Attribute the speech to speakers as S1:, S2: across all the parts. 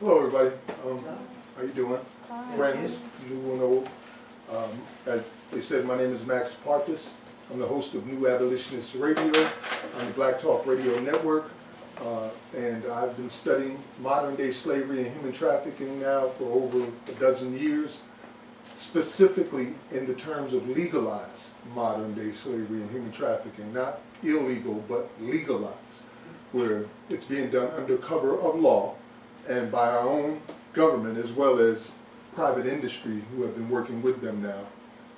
S1: Hello, everybody. How you doing?
S2: Hi.
S1: Friends, new and old. As they said, my name is Max Parthas. I'm the host of New Abolitionist Radio on the Black Talk Radio Network. And I've been studying modern-day slavery and human trafficking now for over a dozen years, specifically in the terms of legalized modern-day slavery and human trafficking, not illegal, but legalized, where it's being done under cover of law and by our own government as well as private industry who have been working with them now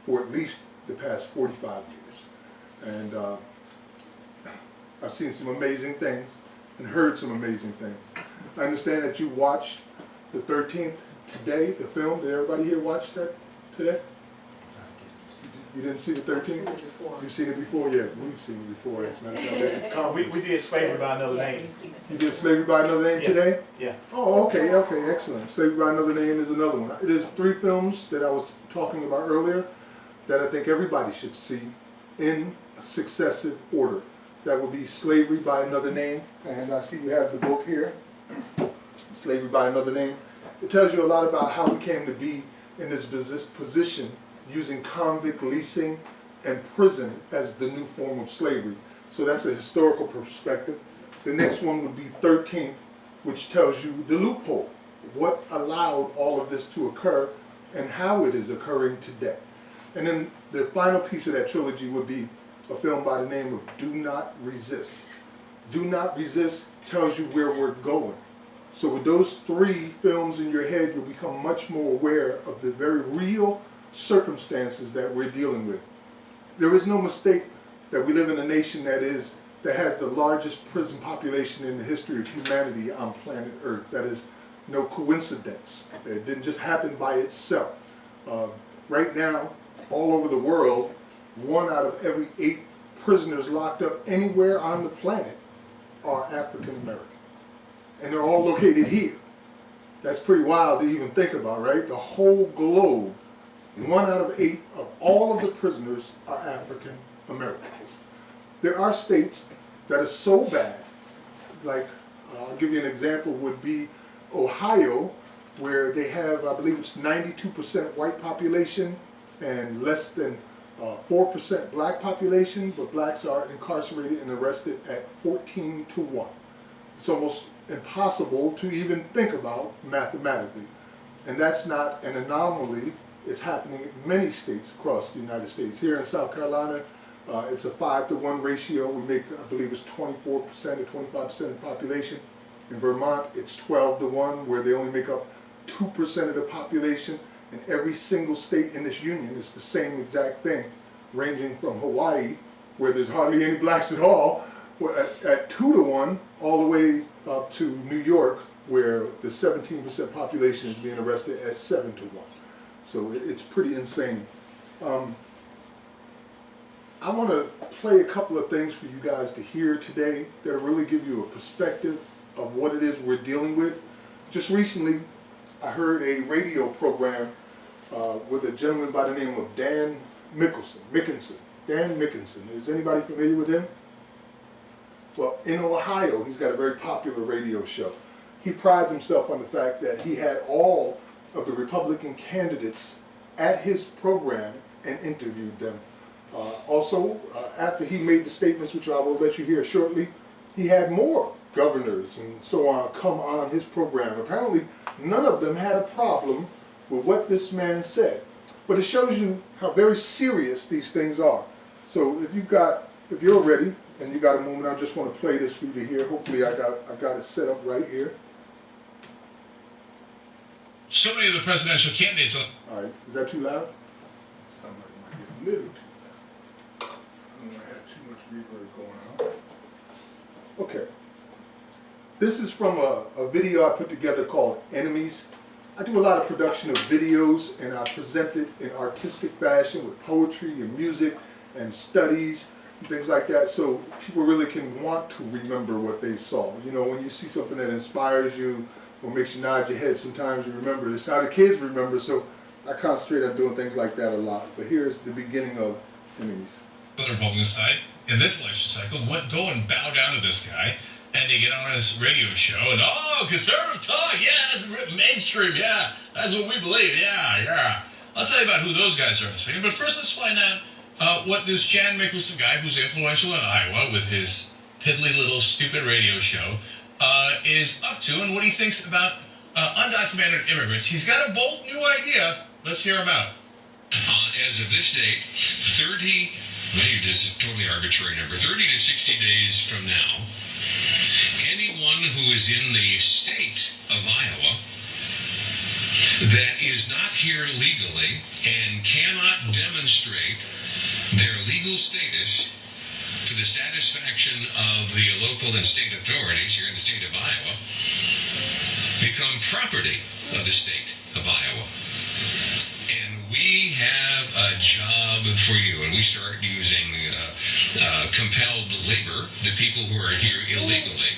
S1: for at least the past 45 years. And I've seen some amazing things and heard some amazing things. I understand that you watched the 13th today, the film. Did everybody here watch that today? You didn't see the 13th? You've seen it before? Yeah, we've seen it before. As a matter of fact, at the conference.
S3: We did Slavery by Another Name.
S1: You did Slavery by Another Name today?
S3: Yeah.
S1: Oh, okay, excellent. Slavery by Another Name is another one. There's 3 films that I was talking about earlier that I think everybody should see in successive order. That would be Slavery by Another Name, and I see we have the book here, Slavery by Another Name. It tells you a lot about how we came to be in this position using convict leasing and prison as the new form of slavery. So that's a historical perspective. The next one would be 13th, which tells you the loophole, what allowed all of this to occur and how it is occurring today. And then the final piece of that trilogy would be a film by the name of Do Not Resist. Do Not Resist tells you where we're going. So with those 3 films in your head, you'll become much more aware of the very real circumstances that we're dealing with. There is no mistake that we live in a nation that has the largest prison population in the history of humanity on planet Earth. That is no coincidence. It didn't just happen by itself. Right now, all over the world, 1 out of every 8 prisoners locked up anywhere on the planet are African American. And they're all located here. That's pretty wild to even think about, right? The whole globe, 1 out of 8 of all of the prisoners are African Americans. There are states that are so bad, like I'll give you an example, would be Ohio, where they have, I believe it's 92% white population and less than 4% black population, but blacks are incarcerated and arrested at 14-1. It's almost impossible to even think about mathematically. And that's not an anomaly. It's happening in many states across the United States. Here in South Carolina, it's a 5-to-1 ratio. We make, I believe it's 24% or 25% of the population. In Vermont, it's 12-to-1, where they only make up 2% of the population. And every single state in this union is the same exact thing, ranging from Hawaii, where there's hardly any blacks at all, at 2-to-1, all the way up to New York, where the 17% population is being arrested at 7-to-1. So it's pretty insane. I want to play a couple of things for you guys to hear today that'll really give you a perspective of what it is we're dealing with. Just recently, I heard a radio program with a gentleman by the name of Dan Mickinson. Dan Mickinson. Is anybody familiar with him? Well, in Ohio, he's got a very popular radio show. He prides himself on the fact that he had all of the Republican candidates at his program and interviewed them. Also, after he made the statements, which I will let you hear shortly, he had more governors and so on come on his program. Apparently, none of them had a problem with what this man said. But it shows you how very serious these things are. So if you're ready and you got a moment, I just want to play this for you to hear. Hopefully I've got it set up right here.
S4: So many of the presidential candidates.
S1: All right, is that too loud? Sounds like it might be a little too. I don't want to have too much reverb going on. Okay. This is from a video I put together called Enemies. I do a lot of production of videos, and I present it in artistic fashion with poetry and music and studies and things like that, so people really can want to remember what they saw. You know, when you see something that inspires you or makes you nod your head, sometimes you remember. It's how the kids remember, so I concentrate on doing things like that a lot. But here's the beginning of Enemies.
S4: The Republican side in this election cycle go and bow down to this guy and they get on his radio show, and conservative talk, yeah, that's mainstream, yeah, that's what we believe, yeah. I'll tell you about who those guys are in a second, but first let's find out what this Jan Mickelson guy, who's influential in Iowa with his piddly little stupid radio show, is up to, and what he thinks about undocumented immigrants. He's got a bold new idea. Let's hear him out.
S2: As of this date, 30, maybe this is a totally arbitrary number, 30 to 60 days from now, anyone who is in the state of Iowa that is not here legally and cannot demonstrate their legal status to the satisfaction of the local and state authorities here in the state of Iowa become property of the state of Iowa. And we have a job for you, and we start using compelled labor. The people who are here illegally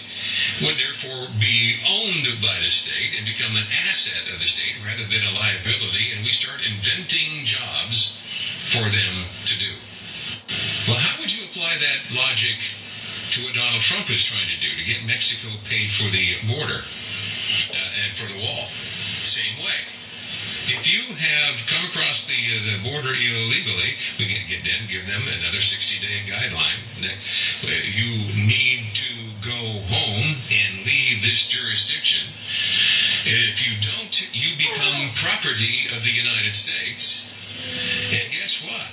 S2: would therefore be owned by the state and become an asset of the state rather than a liability, and we start inventing jobs for them to do. Well, how would you apply that logic to what Donald Trump is trying to do to get Mexico paid for the border and for the wall? Same way. If you have come across the border illegally, we can give them another 60-day guideline that you need to go home and leave this jurisdiction. If you don't, you become property of the United States. And guess what?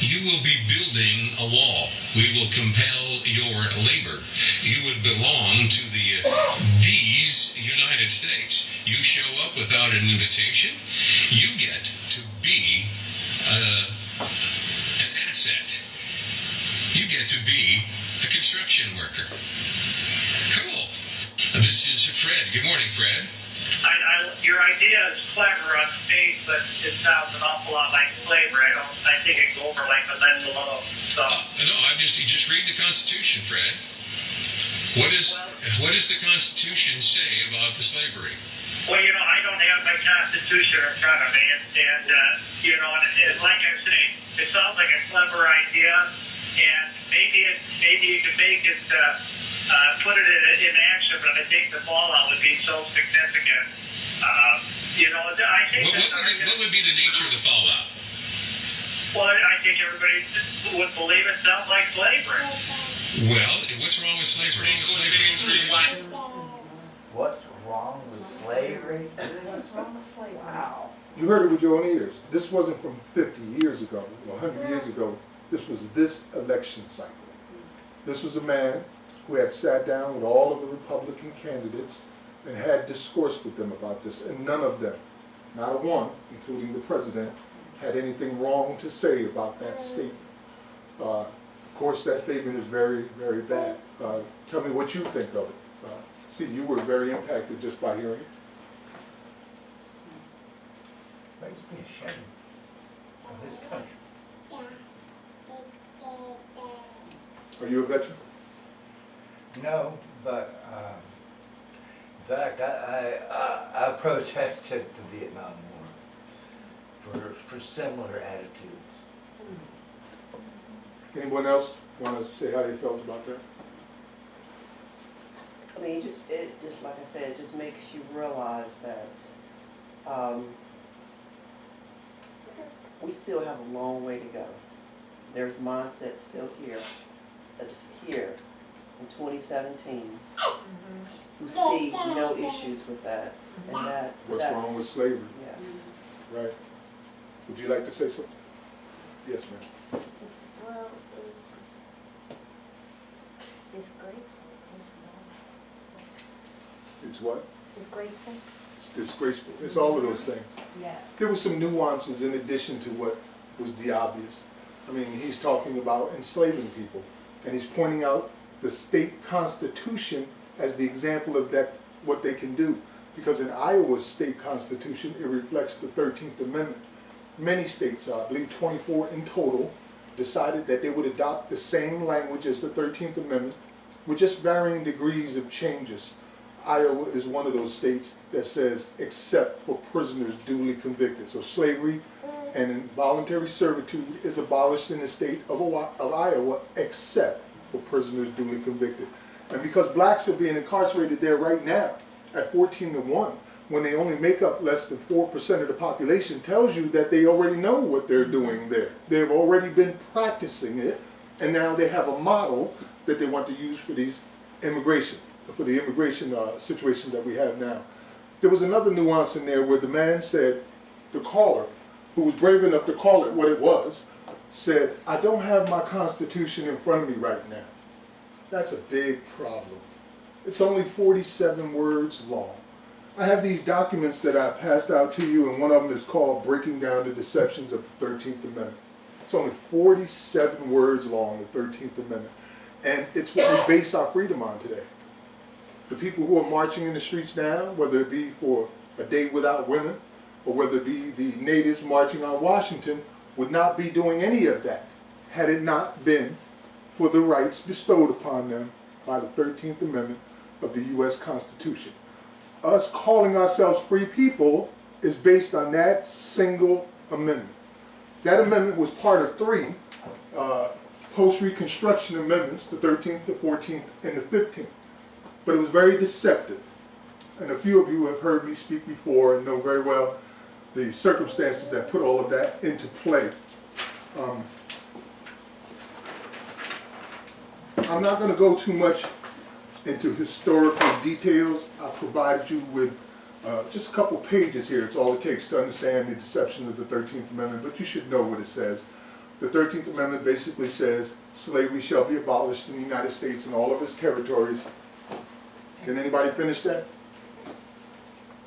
S2: You will be building a wall. We will compel your labor. You would belong to these United States. You show up without an invitation, you get to be an asset. You get to be a construction worker. Cool. This is Fred. Good morning, Fred.
S3: Your idea is clever on face, but it sounds an awful lot like slavery. I think it go over like a lead balloon. So.
S2: No, you just read the Constitution, Fred. What does the Constitution say about the slavery?
S3: Well, I don't have my Constitution in front of me, and like I'm saying, it sounds like a clever idea, and maybe you could make it, put it in action, but I think the fallout would be so significant. I think
S2: what would be the nature of the fallout?
S3: Well, I think everybody would believe it sounds like slavery.
S2: Well, what's wrong with slavery?
S5: What's wrong with slavery?
S6: What's wrong with slavery?
S5: Wow.
S1: You heard it with your own ears. This wasn't from 50 years ago, or 100 years ago. This was this election cycle. This was a man who had sat down with all of the Republican candidates and had discoursed with them about this, and none of them, not a one, including the president, had anything wrong to say about that statement. Of course, that statement is very, very bad. Tell me what you think of it. See, you were very impacted just by hearing it.
S5: Makes me ashamed of this country.
S1: Are you a veteran?
S5: No, but in fact, I protested the Vietnam War for similar attitudes.
S1: Anyone else want to say how they felt about that?
S7: I mean, it just like I said, it just makes you realize that we still have a long way to go. There's mindset still here, that's here in 2017, who see no issues with that. And
S1: What's wrong with slavery?
S7: Yeah.
S1: Right. Would you like to say something? Yes, ma'am.
S6: Well, it was just disgraceful.
S1: It's what?
S6: Disgraceful?
S1: It's disgraceful. It's all of those things.
S6: Yes.
S1: There were some nuances in addition to what was the obvious. I mean, he's talking about enslaving people, and he's pointing out the state constitution as the example of that, what they can do. Because in Iowa's state constitution, it reflects the 13th Amendment. Many states, I believe 24 in total, decided that they would adopt the same language as the 13th Amendment with just varying degrees of changes. Iowa is one of those states that says except for prisoners duly convicted. So slavery and involuntary servitude is abolished in the state of Iowa except for prisoners duly convicted. And because blacks are being incarcerated there right now at 14-1, when they only make up less than 4% of the population, tells you that they already know what they're doing there. They've already been practicing it, and now they have a model that they want to use for the immigration situations that we have now. There was another nuance in there where the man said, the caller, who was brave enough to call it what it was, said, I don't have my Constitution in front of me right now. That's a big problem. It's only 47 words long. I have these documents that I passed out to you, and one of them is called Breaking Down the Deceptions of the 13th Amendment. It's only 47 words long, the 13th Amendment. And it's what we base our freedom on today. The people who are marching in the streets now, whether it be for a day without women, or whether it be the natives marching on Washington, would not be doing any of that had it not been for the rights bestowed upon them by the 13th Amendment of the U.S. Constitution. Us calling ourselves free people is based on that single amendment. That amendment was part of three post-Reconstruction amendments, the 13th, the 14th, and the 15th. But it was very deceptive. And a few of you have heard me speak before and know very well the circumstances that put all of that into play. I'm not going to go too much into historical details. I provided you with just a couple pages here. It's all it takes to understand the deception of the 13th Amendment, but you should know what it says. The 13th Amendment basically says slavery shall be abolished in the United States and all of its territories. Can anybody finish that?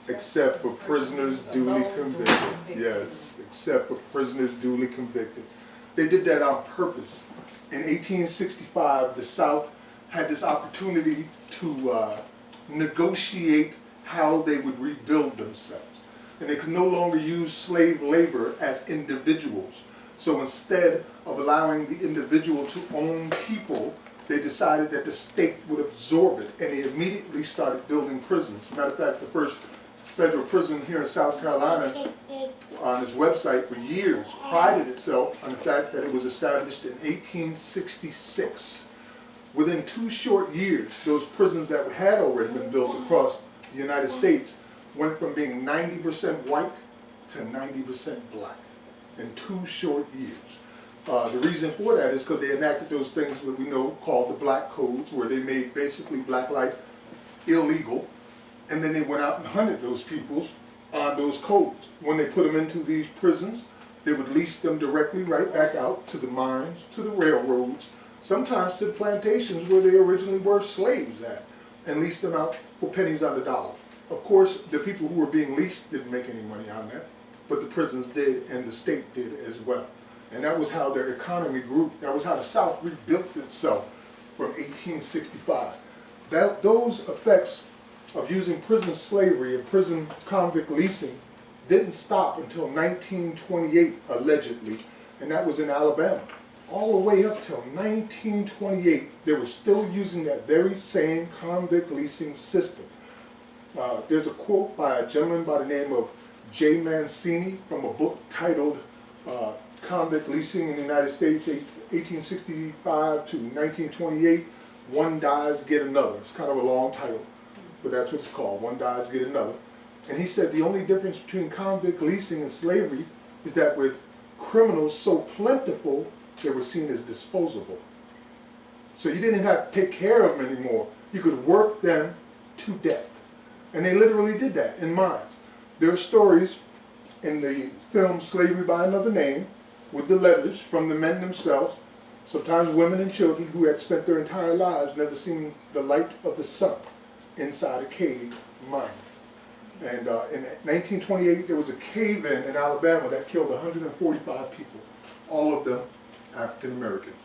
S1: Except for prisoners duly convicted. Yes, except for prisoners duly convicted. They did that on purpose. In 1865, the South had this opportunity to negotiate how they would rebuild themselves. And they could no longer use slave labor as individuals. So instead of allowing the individual to own people, they decided that the state would absorb it, and they immediately started building prisons. Matter of fact, the first federal prison here in South Carolina, on its website for years, prided itself on the fact that it was established in 1866. Within 2 short years, those prisons that had already been built across the United States went from being 90% white to 90% black in 2 short years. The reason for that is because they enacted those things that we know called the Black Codes, where they made basically black life illegal, and then they went out and hunted those people on those codes. When they put them into these prisons, they would lease them directly right back out to the mines, to the railroads, sometimes to the plantations where they originally were slaves at, and lease them out for pennies on the dollar. Of course, the people who were being leased didn't make any money on that, but the prisons did, and the state did as well. And that was how their economy grew. That was how the South rebuilt itself from 1865. Those effects of using prison slavery and prison convict leasing didn't stop until 1928, allegedly, and that was in Alabama. All the way up till 1928, they were still using that very same convict leasing system. There's a quote by a gentleman by the name of J. Mancini from a book titled Convict Leasing in the United States, 1865 to 1928, One Dies, Get Another. It's kind of a long title, but that's what it's called, One Dies, Get Another. And he said the only difference between convict leasing and slavery is that with criminals so plentiful, they were seen as disposable. So you didn't have to take care of them anymore. You could work them to death. And they literally did that in mines. There are stories in the film Slavery by Another Name with the letters from the men themselves, sometimes women and children who had spent their entire lives never seen the light of the sun inside a cave mine. And in 1928, there was a cave-in in Alabama that killed 145 people, all of them African Americans.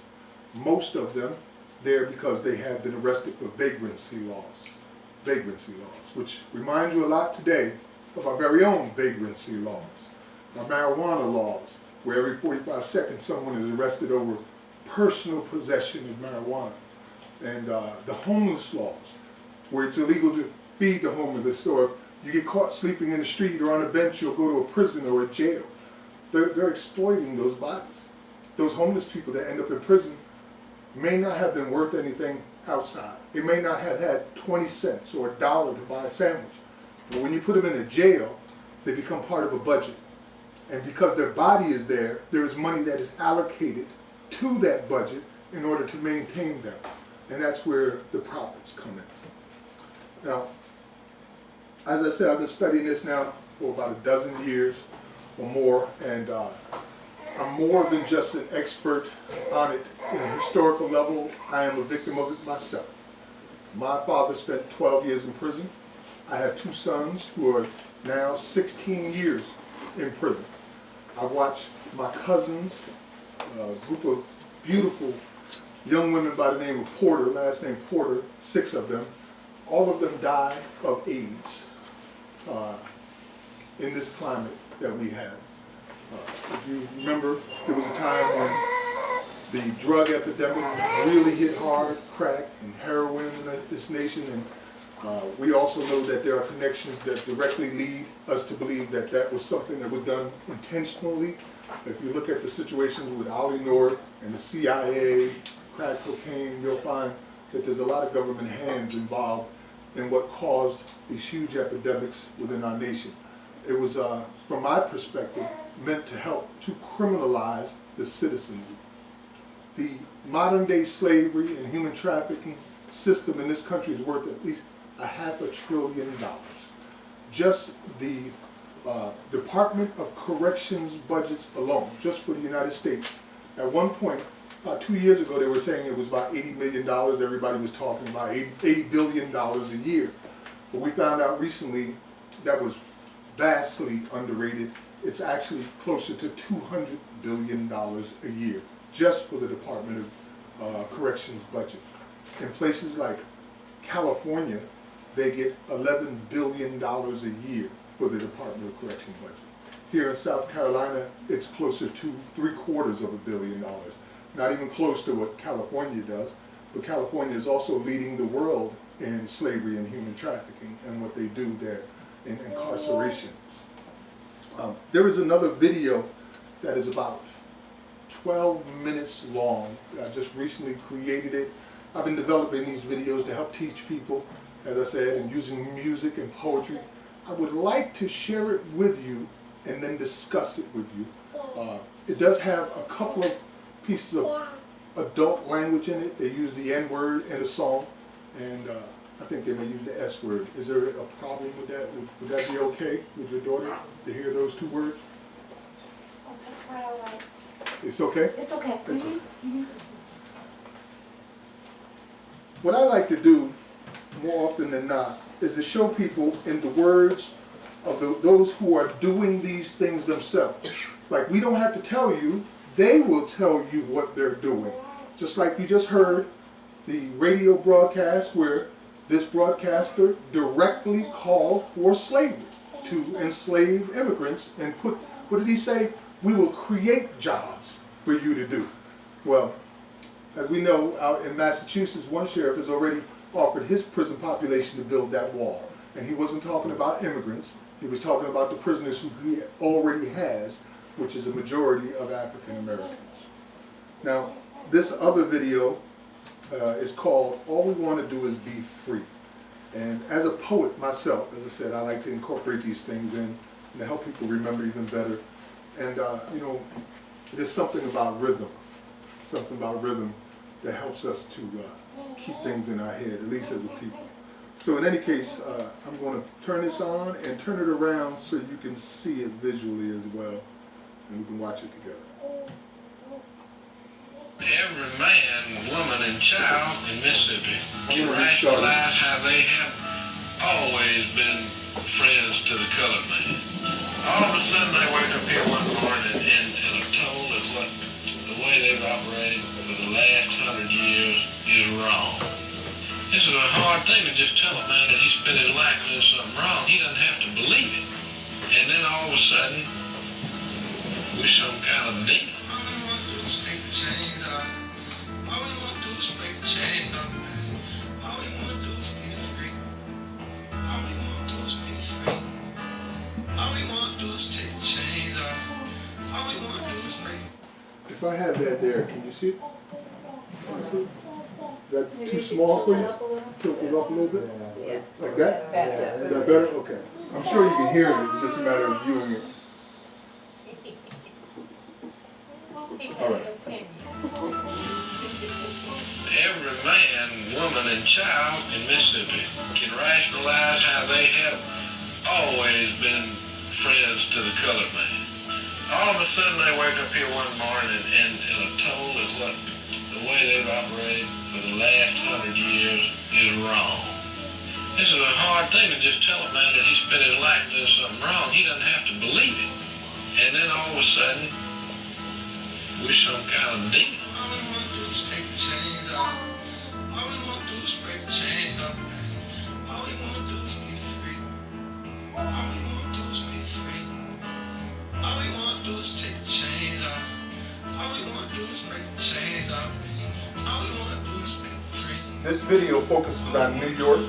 S1: Most of them there because they had been arrested for vagrancy laws. Vagrancy laws, which remind you a lot today of our very own vagrancy laws, our marijuana laws, where every 45 seconds someone is arrested over personal possession of marijuana, and the homeless laws, where it's illegal to feed the homeless, or if you get caught sleeping in the street or on a bench, you'll go to a prison or a jail. They're exploiting those bodies. Those homeless people that end up in prison may not have been worth anything outside. They may not have had 20 cents or $1 to buy a sandwich. But when you put them in a jail, they become part of a budget. And because their body is there, there is money that is allocated to that budget in order to maintain them. And that's where the profits come in. Now, as I said, I've been studying this now for about a dozen years or more, and I'm more than just an expert on it in a historical level. I am a victim of it myself. My father spent 12 years in prison. I have 2 sons who are now 16 years in prison. I watched my cousins, a group of beautiful young women by the name of Porter, last name Porter, 6 of them, all of them died of AIDS in this climate that we have. If you remember, there was a time when the drug epidemic really hit hard, crack and heroin in this nation, and we also know that there are connections that directly lead us to believe that that was something that was done intentionally. If you look at the situations with Ollie North and the CIA, crack cocaine, you'll find that there's a lot of government hands involved in what caused these huge epidemics within our nation. It was, from my perspective, meant to help to criminalize the citizenry. The modern day slavery and human trafficking system in this country is worth at least $500 billion. Just the Department of Corrections budgets alone, just for the United States. At one point, about 2 years ago, they were saying it was about $80 million. Everybody was talking about $80 billion a year. But we found out recently that was vastly underrated. It's actually closer to $200 billion a year, just for the Department of Corrections budget. In places like California, they get $11 billion a year for the Department of Corrections budget. Here in South Carolina, it's closer to $750 million. Not even close to what California does, but California is also leading the world in slavery and human trafficking and what they do there in incarceration. There is another video that is about 12 minutes long. I just recently created it. I've been developing these videos to help teach people, as I said, and using music and poetry. I would like to share it with you and then discuss it with you. It does have a couple of pieces of adult language in it. They use the N-word in a song, and I think they may use the S-word. Is there a problem with that? Would that be okay with your daughter to hear those 2 words?
S6: Oh, that's quite all right.
S1: It's okay?
S6: It's okay.
S1: It's okay.
S6: Mm-hmm.
S1: What I like to do more often than not is to show people in the words of those who are doing these things themselves. Like, we don't have to tell you, they will tell you what they're doing. Just like you just heard the radio broadcast where this broadcaster directly called for slavery to enslave immigrants and what did he say? We will create jobs for you to do. Well, as we know, out in Massachusetts, one sheriff has already offered his prison population to build that wall. And he wasn't talking about immigrants. He was talking about the prisoners who he already has, which is a majority of African Americans. Now, this other video is called All We Want to Do Is Be Free. And as a poet myself, as I said, I like to incorporate these things in and to help people remember even better. And, you know, there's something about rhythm that helps us to keep things in our head, at least as a people. So in any case, I'm going to turn this on and turn it around so you can see it visually as well, and we can watch it together.
S8: Every man, woman, and child in Mississippi can rationalize how they have always been friends to the colored man. All of a sudden they wake up here one morning and are told that what the way they've operated for the last 100 years is wrong. This is a hard thing to just tell a man that he spent his life doing something wrong. He doesn't have to believe it. And then all of a sudden, we're some kind of demon.
S9: All we want to do is take the chains off. All we want to do is break the chains off, man. All we want to do is be free. All we want to do is be free. All we want to do is take the chains off. All we want to do is break.
S1: If I have that there, can you see it? Can you see it? Is that too small for you? Tilt it up a little bit?
S7: Yeah.
S1: Like that? Is that better? Okay. I'm sure you can hear it, it's just a matter of viewing it. All right.
S8: Every man, woman, and child in Mississippi can rationalize how they have always been friends to the colored man. All of a sudden they wake up here one morning and are told that what the way they've operated for the last 100 years is wrong. This is a hard thing to just tell a man that he spent his life doing something wrong. He doesn't have to believe it. And then all of a sudden, we're some kind of demon.
S9: All we want to do is take the chains off. All we want to do is break the chains off, man. All we want to do is be free. All we want to do is be free. All we want to do is take the chains off. All we want to do is break the chains off, man. All we want to do is be free.
S1: This video focuses on New York,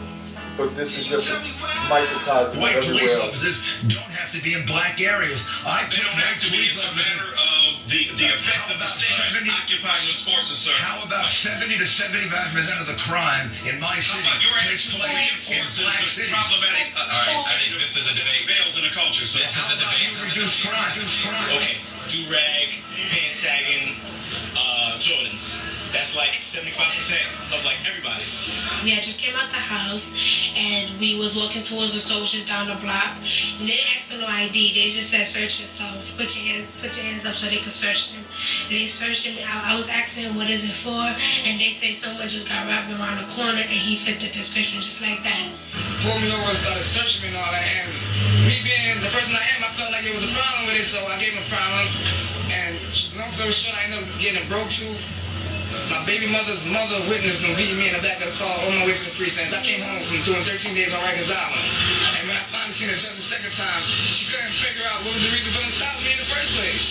S1: but this is just a microcosm of
S10: White police
S1: everywhere else.
S10: officers don't have to be in black areas.
S11: They don't have to be. It's a matter of the effect of the state occupying those forces, sir.
S10: How about 70 to 75% of the crime in my city takes place in black cities?
S11: Problematic. All right, I think this is a debate. Veils in the culture, sir. This is a debate.
S10: Reduce crime.
S11: Okay, do-rag, pants-sagging, Jordans. That's like 75% of like everybody.
S12: We had just came out the house and we was walking towards the store, which is down the block. And they didn't ask for no ID. They just said search yourself. Put your hands up so they could search them. And they searched him. I was asking him what is it for, and they say someone just got robbed around the corner and he fit the description just like that.
S9: Pulled me over and started searching me and all that. And me being the person I am, I felt like it was a problem with it, so I gave him a problem. And long story short, I ended up getting a broke tooth. My baby mother's mother witnessed them beating me in the back of the car on my way to the precinct. I came home from doing 13 days on Rikers Island. And when I finally seen the judge the second time, she couldn't figure out what was the reason for them stopping me in the first place.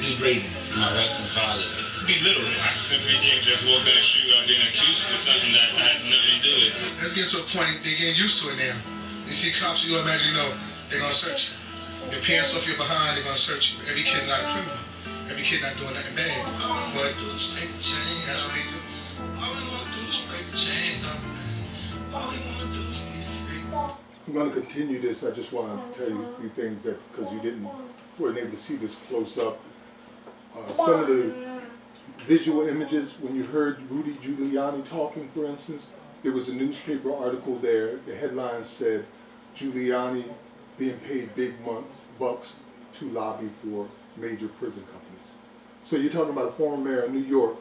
S10: Degrading
S11: My rights and father. Be literal. I simply can't just walk down the street without being accused for something that I had nothing to do with.
S13: Let's get to a point, they're getting used to it now. You see cops, you automatically know they're gonna search you. Your pants off your behind, they're gonna search you. Every kid's not a criminal. Every kid not doing nothing bad. But that's what they do.
S9: All we want to do is break the chains off, man. All we want to do is be free.
S1: I'm going to continue this. I just want to tell you a few things that, because you weren't able to see this close up. Some of the visual images, when you heard Rudy Giuliani talking, for instance, there was a newspaper article there. The headline said, Giuliani being paid big bucks to lobby for major prison companies. So you're talking about a former mayor of New York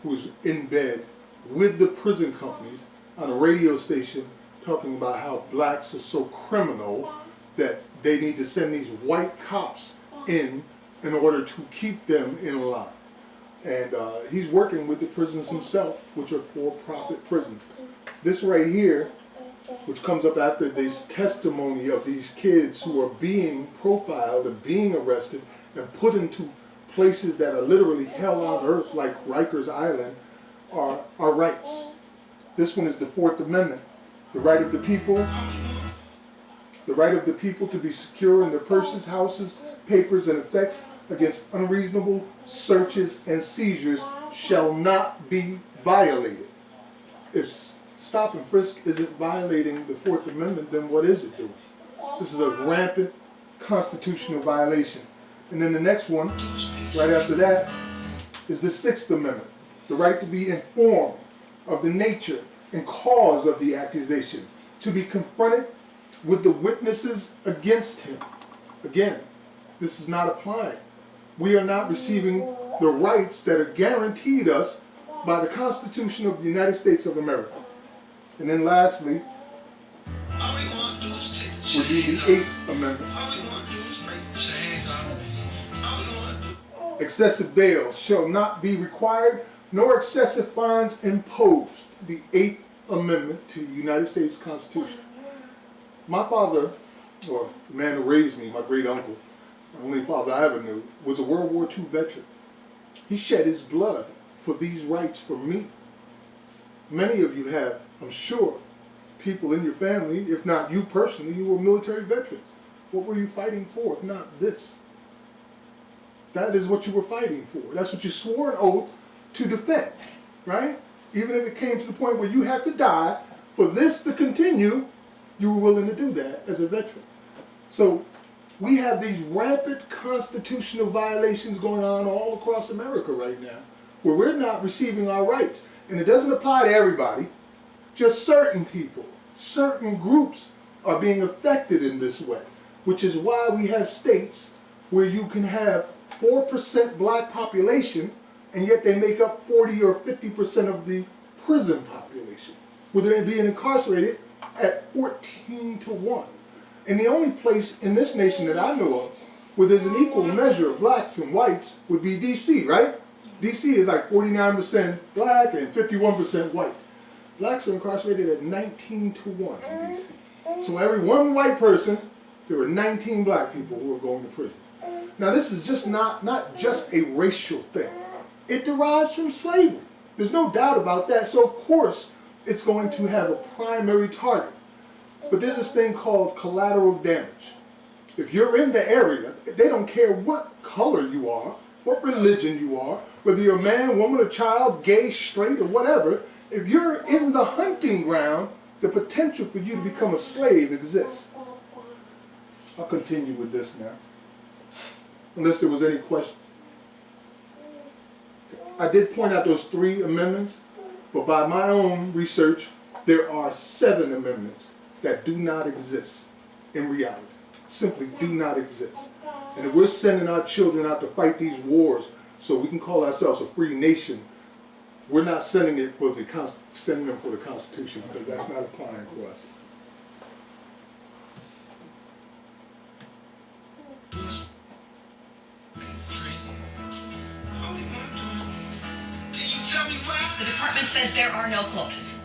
S1: who was in bed with the prison companies on a radio station talking about how blacks are so criminal that they need to send these white cops in order to keep them in line. And he's working with the prisons himself, which are for-profit prisons. This right here, which comes up after this testimony of these kids who are being profiled and being arrested and put into places that are literally hell on earth, like Rikers Island, are rights. This one is the Fourth Amendment. The right of the people to be secure in their purses, houses, papers, and effects against unreasonable searches and seizures shall not be violated. If stop and frisk isn't violating the Fourth Amendment, then what is it doing? This is a rampant constitutional violation. And then the next one, right after that, is the Sixth Amendment. The right to be informed of the nature and cause of the accusation, to be confronted with the witnesses against him. Again, this is not applying. We are not receiving the rights that are guaranteed us by the Constitution of the United States of America. And then lastly, would be the Eighth Amendment. Excessive bail shall not be required, nor excessive fines imposed. The Eighth Amendment to the United States Constitution. My father, or the man who raised me, my great uncle, the only father I ever knew, was a World War II veteran. He shed his blood for these rights for me. Many of you have, I'm sure, people in your family, if not you personally, you were military veterans. What were you fighting for if not this? That is what you were fighting for. That's what you swore an oath to defend, right? Even if it came to the point where you had to die for this to continue, you were willing to do that as a veteran. So we have these rampant constitutional violations going on all across America right now, where we're not receiving our rights. And it doesn't apply to everybody, just certain people, certain groups are being affected in this way, which is why we have states where you can have 4% black population, and yet they make up 40 or 50% of the prison population, where they're being incarcerated at 14-1. And the only place in this nation that I know of where there's an equal measure of blacks and whites would be DC, right? DC is like 49% black and 51% white. Blacks are incarcerated at 19-1 in DC. So every one white person, there are 19 black people who are going to prison. Now this is just not just a racial thing. It derives from slavery. There's no doubt about that. So of course it's going to have a primary target. But there's this thing called collateral damage. If you're in the area, they don't care what color you are, what religion you are, whether you're a man, woman, or child, gay, straight, or whatever. If you're in the hunting ground, the potential for you to become a slave exists. I'll continue with this now, unless there was any question. I did point out those 3 amendments, but by my own research, there are 7 amendments that do not exist in reality. Simply do not exist. And if we're sending our children out to fight these wars so we can call ourselves a free nation, we're not sending them for the Constitution, because that's not applying to us.
S14: The department says there are no quotas.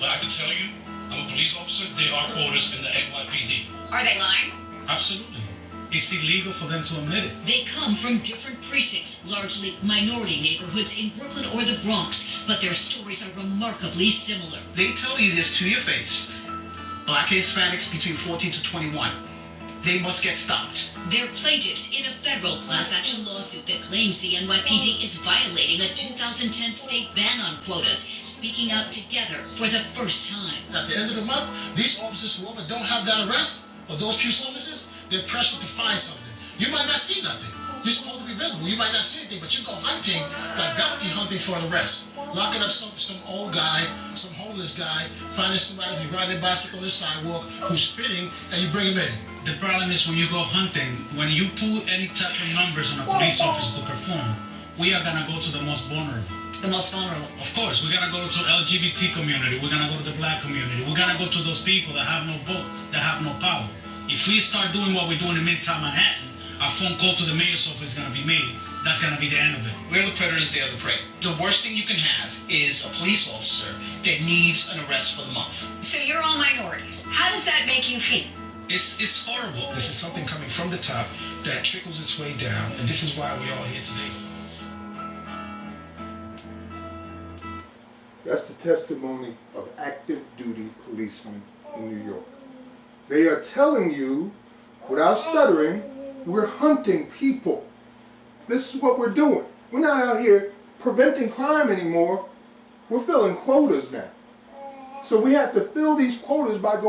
S15: Well, I can tell you, I'm a police officer, there are quotas in the NYPD.
S14: Are they lying?
S16: Absolutely. It's illegal for them to admit it.
S17: They come from different precincts, largely minority neighborhoods in Brooklyn or the Bronx, but their stories are remarkably similar.
S18: They tell you this to your face. Black Hispanics between 14 to 21. They must get stopped.
S17: They're plaintiffs in a federal class action lawsuit that claims the NYPD is violating a 2010 state ban on quotas, speaking out together for the first time.
S13: At the end of the month, these officers, whoever don't have that arrest, or those few summonses, they're pressured to find something. You might not see nothing. You're supposed to be visible. You might not see anything, but you go hunting, like bounty hunting for an arrest. Locking up some old guy, some homeless guy, finding somebody who's riding a bicycle on the sidewalk, who's spitting, and you bring him in.
S16: The problem is when you go hunting, when you put any type of numbers on a police officer to perform, we are gonna go to the most vulnerable.
S17: The most vulnerable?
S16: Of course, we're gonna go to the LGBT community, we're gonna go to the black community, we're gonna go to those people that have no vote, that have no power. If we start doing what we're doing in Midtown Manhattan, a phone call to the mayor's office is gonna be made. That's gonna be the end of it.
S18: We're the predators, they're the prey. The worst thing you can have is a police officer that needs an arrest for the month.
S14: So you're all minorities. How does that make you feel?
S16: It's horrible.
S15: This is something coming from the top that trickles its way down, and this is why we're all here today.
S1: That's the testimony of active duty policemen in New York. They are telling you, without stuttering, we're hunting people. This is what we're doing. We're not out here preventing crime anymore. We're filling quotas now. So we have to fill these quotas by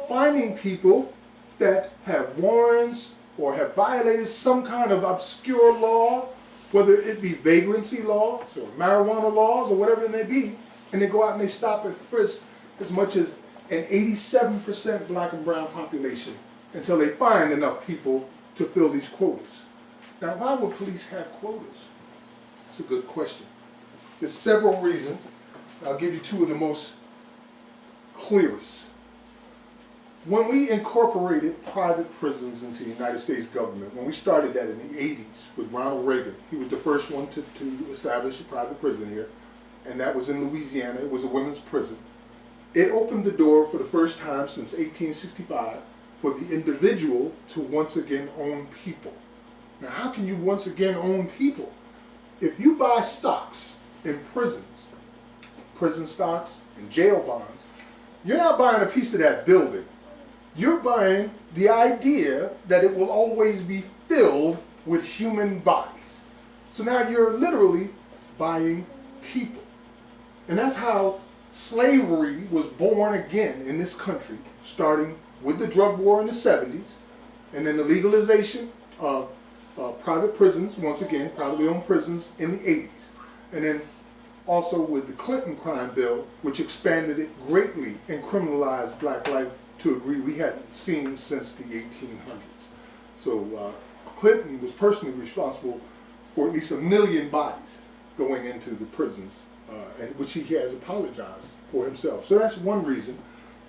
S1: finding people that have warrants or have violated some kind of obscure law, whether it be vagrancy laws or marijuana laws or whatever it may be, and they go out and they stop and frisk as much as an 87% black and brown population until they find enough people to fill these quotas. Now, why would police have quotas? That's a good question. There's several reasons. I'll give you 2 of the most clearest. When we incorporated private prisons into the United States government, when we started that in the 80s with Ronald Reagan, he was the first one to establish a private prison here, and that was in Louisiana. It was a women's prison. It opened the door for the first time since 1865 for the individual to once again own people. Now, how can you once again own people? If you buy stocks in prisons, prison stocks and jail bonds, you're not buying a piece of that building. You're buying the idea that it will always be filled with human bodies. So now you're literally buying people. And that's how slavery was born again in this country, starting with the drug war in the 70s, and then the legalization of private prisons, once again, privately owned prisons in the 80s. And then also with the Clinton crime bill, which expanded it greatly and criminalized black life to a degree we hadn't seen since the 1800s. So Clinton was personally responsible for at least 1 million bodies going into the prisons, and which he has apologized for himself. So that's one reason.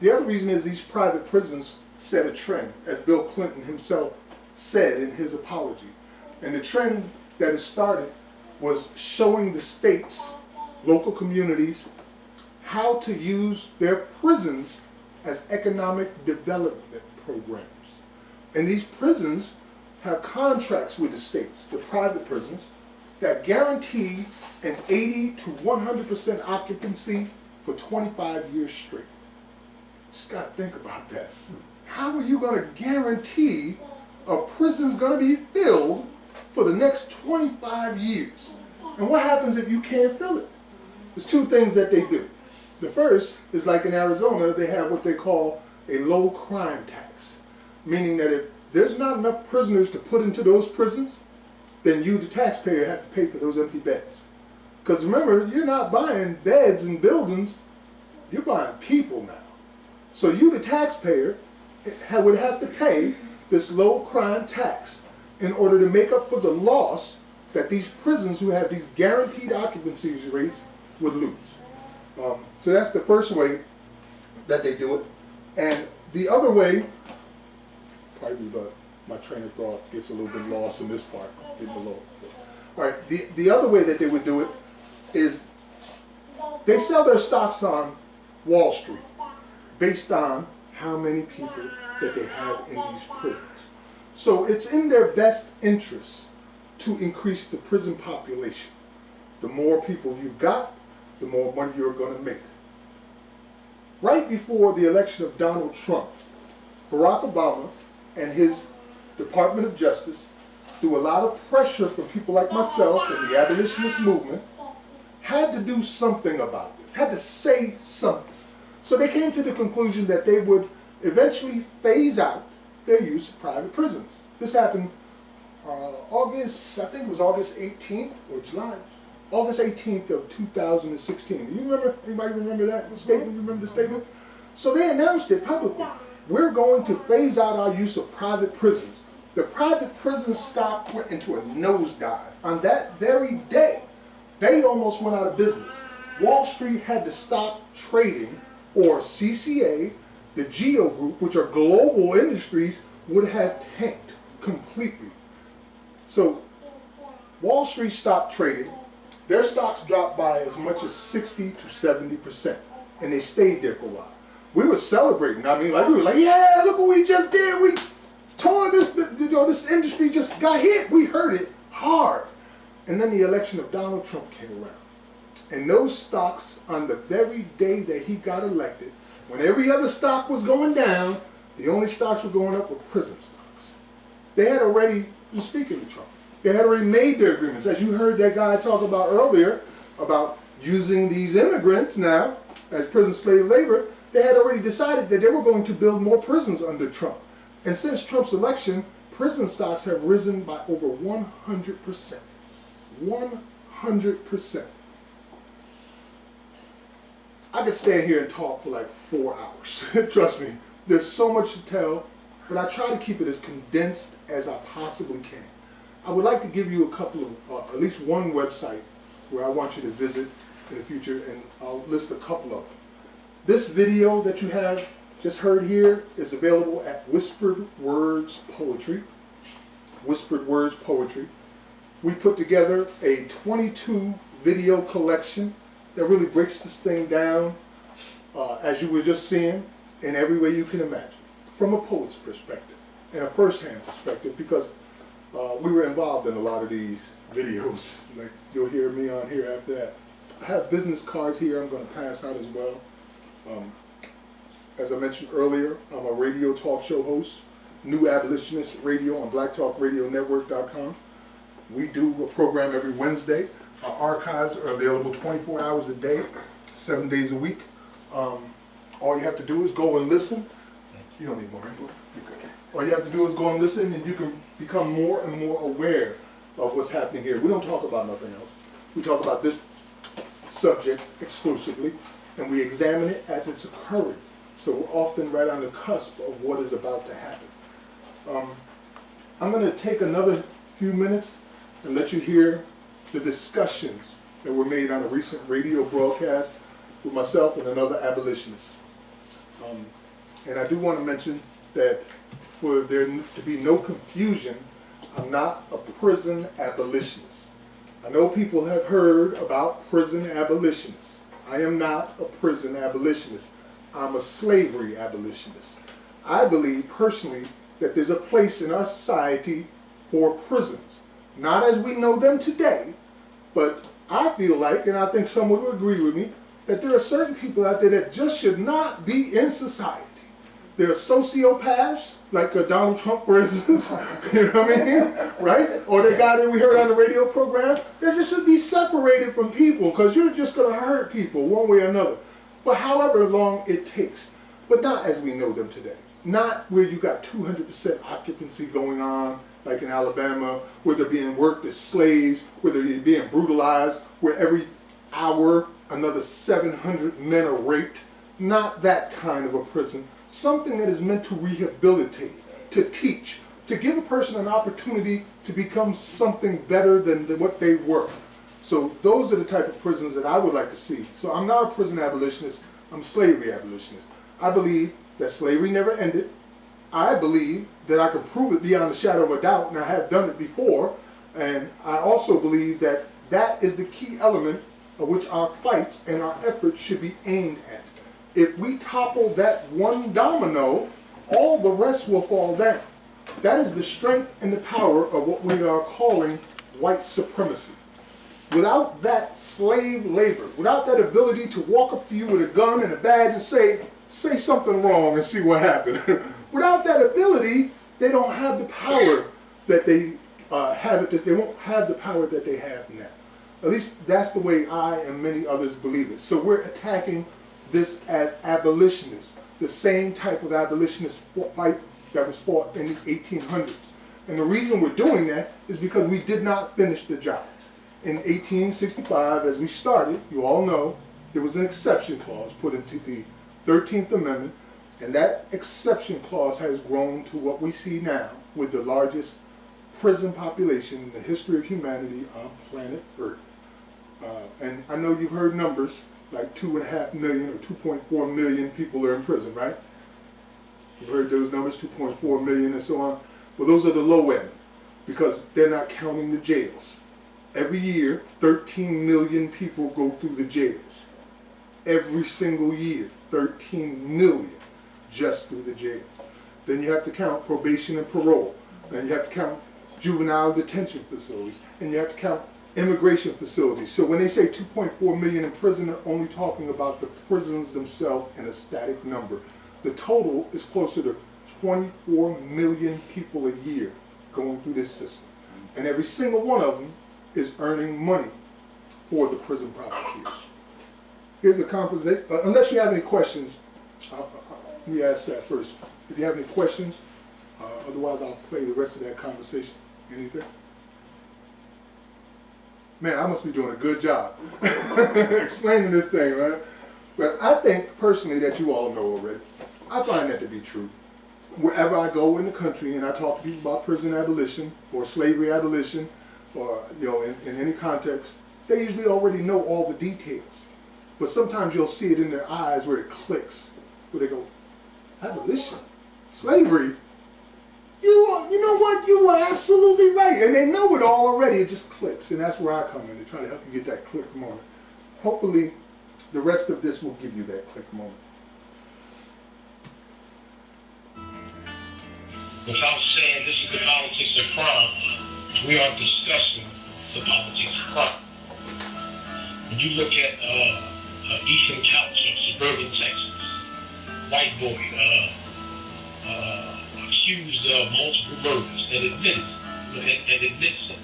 S1: The other reason is these private prisons set a trend, as Bill Clinton himself said in his apology. And the trend that it started was showing the states, local communities, how to use their prisons as economic development programs. And these prisons have contracts with the states, the private prisons, that guarantee an 80 to 100% occupancy for 25 years straight. Just gotta think about that. How are you gonna guarantee a prison's gonna be filled for the next 25 years? And what happens if you can't fill it? There's two things that they do. The first is, like in Arizona, they have what they call a low crime tax, meaning that if there's not enough prisoners to put into those prisons, then you, the taxpayer, have to pay for those empty beds. Because remember, you're not buying beds and buildings, you're buying people now. So you, the taxpayer, would have to pay this low crime tax in order to make up for the loss that these prisons who have these guaranteed occupancy rates would lose. So that's the first way that they do it. And the other way, pardon me, but my train of thought gets a little bit lost in this part, getting below. All right, the other way that they would do it is they sell their stocks on Wall Street based on how many people that they have in these prisons. So it's in their best interest to increase the prison population. The more people you've got, the more money you're going to make. Right before the election of Donald Trump, Barack Obama and his Department of Justice, through a lot of pressure from people like myself and the Abolitionist Movement, had to do something about this, had to say something. So they came to the conclusion that they would eventually phase out their use of private prisons. This happened August 18th or July, August 18th of 2016. Do you remember, anybody remember that statement? Remember the statement? So they announced it publicly. We're going to phase out our use of private prisons. The private prison stock went into a nosedive. On that very day, they almost went out of business. Wall Street had to stop trading, or CCA, the Geo Group, which are global industries, would have tanked completely. So Wall Street stopped trading. Their stocks dropped by as much as 60 to 70%, and they stayed there for a while. We were celebrating. I mean, like, we were like, yeah, look what we just did. We tore this, this industry just got hit. We hurt it hard. And then the election of Donald Trump came around. And those stocks, on the very day that he got elected, when every other stock was going down, the only stocks were going up were prison stocks. They had already, speaking to Trump, they had already made their agreements. As you heard that guy talk about earlier, about using these immigrants now as prison slave labor, they had already decided that they were going to build more prisons under Trump. And since Trump's election, prison stocks have risen by over 100%. 100%. I could stand here and talk for like 4 hours. Trust me, there's so much to tell, but I try to keep it as condensed as I possibly can. I would like to give you a couple of, at least one website where I want you to visit in the future, and I'll list a couple of them. This video that you have just heard here is available at Whispered Words Poetry. Whispered Words Poetry. We put together a 22 video collection that really breaks this thing down, as you were just seeing, in every way you can imagine, from a poet's perspective and a first-hand perspective, because we were involved in a lot of these videos. Like, you'll hear me on here after that. I have business cards here I'm going to pass out as well. As I mentioned earlier, I'm a radio talk show host, New Abolitionist Radio on blacktalkradionetwork.com. We do a program every Wednesday. Our archives are available 24 hours a day 7 days a week. All you have to do is go and listen. You don't need more input. All you have to do is go and listen, and you can become more and more aware of what's happening here. We don't talk about nothing else. We talk about this subject exclusively, and we examine it as it's occurring. So we're often right on the cusp of what is about to happen. I'm going to take another few minutes and let you hear the discussions that were made on a recent radio broadcast with myself and another abolitionist. And I do want to mention that for there to be no confusion, I'm not a prison abolitionist. I know people have heard about prison abolitionists. I am not a prison abolitionist. I'm a slavery abolitionist. I believe personally that there's a place in our society for prisons. Not as we know them today, but I feel like, and I think someone would agree with me, that there are certain people out there that just should not be in society. There are sociopaths, like Donald Trump, for instance, you know what I mean, right? Or the guy that we heard on the radio program, they just should be separated from people because you're just going to hurt people one way or another, for however long it takes, but not as we know them today. Not where you got 200% occupancy going on, like in Alabama, where they're being worked as slaves, where they're being brutalized, where every hour another 700 men are raped. Not that kind of a prison. Something that is meant to rehabilitate, to teach, to give a person an opportunity to become something better than what they were. So those are the type of prisons that I would like to see. So I'm not a prison abolitionist, I'm a slavery abolitionist. I believe that slavery never ended. I believe that I can prove it beyond a shadow of a doubt, and I have done it before. And I also believe that that is the key element of which our fights and our efforts should be aimed at. If we topple that one domino, all the rest will fall down. That is the strength and the power of what we are calling white supremacy. Without that slave labor, without that ability to walk up to you with a gun and a badge and say something wrong and see what happens. Without that ability, they don't have the power that they have. They won't have the power that they have now. At least that's the way I and many others believe it. So we're attacking this as abolitionists, the same type of abolitionist fight that was fought in the 1800s. And the reason we're doing that is because we did not finish the job. In 1865, as we started, you all know, there was an exception clause put into the 13th Amendment, and that exception clause has grown to what we see now with the largest prison population in the history of humanity on planet Earth. And I know you've heard numbers, like 2.5 million or 2.4 million people are in prison, right? You've heard those numbers, 2.4 million and so on. Well, those are the low end, because they're not counting the jails. Every year, 13 million people go through the jails. Every single year, 13 million just through the jails. Then you have to count probation and parole. Then you have to count juvenile detention facilities. And you have to count immigration facilities. So when they say 2.4 million in prison, they're only talking about the prisons themselves in a static number. The total is closer to 24 million people a year going through this system. And every single one of them is earning money for the prison prosecutors. Here's a composition. Unless you have any questions, let me ask that first. If you have any questions, otherwise I'll play the rest of that conversation. Anything? Man, I must be doing a good job explaining this thing, right? But I think personally that you all know already. I find that to be true. Wherever I go in the country and I talk to people about prison abolition or slavery abolition, or in any context, they usually already know all the details. But sometimes you'll see it in their eyes where it clicks, where they go, abolition, slavery. You know what? You were absolutely right. And they know it all already. It just clicks. And that's where I come in to try to help you get that click moment. Hopefully, the rest of this will give you that click moment.
S8: Without saying this is the politics of crime, we are discussing the politics of crime. When you look at Ethan Couch of suburban Texas, white boy, accused of multiple murders and admits it,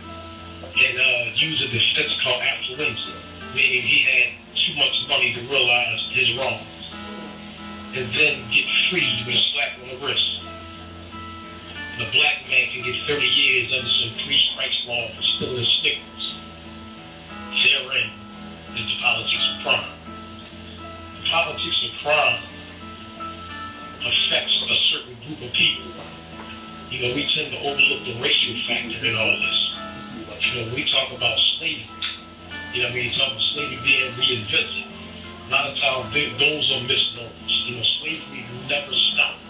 S8: and used a defense called affluenza, meaning he had too much money to realize his wrongs, and then get free with a slap on the wrist. The black man can get 30 years under some three-strikes law for stealing Snickers. Therein is the politics of crime. The politics of crime affects a certain group of people. You know, we tend to overlook the racial factor in all this. You know, we talk about slavery. You know, when you talk about slavery being reinvented, a lot of times those are misnomers. You know, slavery never stopped.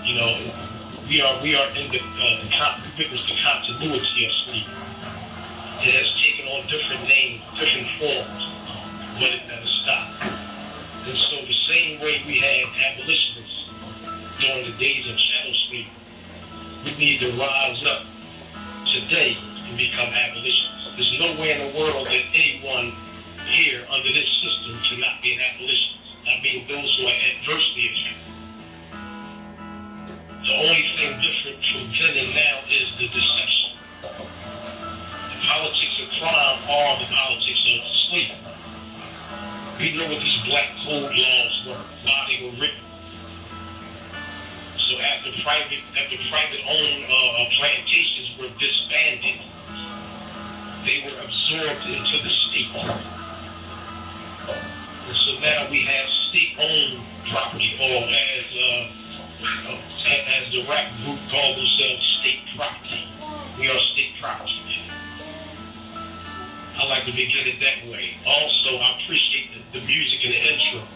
S8: You know, we are in the witness the continuity of slavery. It has taken on different names, different forms, but it never stopped. And so the same way we had abolitionists during the days of chattel slavery, we need to rise up today and become abolitionists. There's no way in the world that anyone here under this system cannot be an abolitionist. I mean those who are adversely affected. The only thing different from then and now is the deception. The politics of crime are the politics of slavery. We know what these black code laws were, why they were written. So after private-owned plantations were disbanded, they were absorbed into the state. And so now we have state-owned property, or as the rap group called themselves, state property. We are state property now. I like to begin it that way. Also, I appreciate the music in the intro.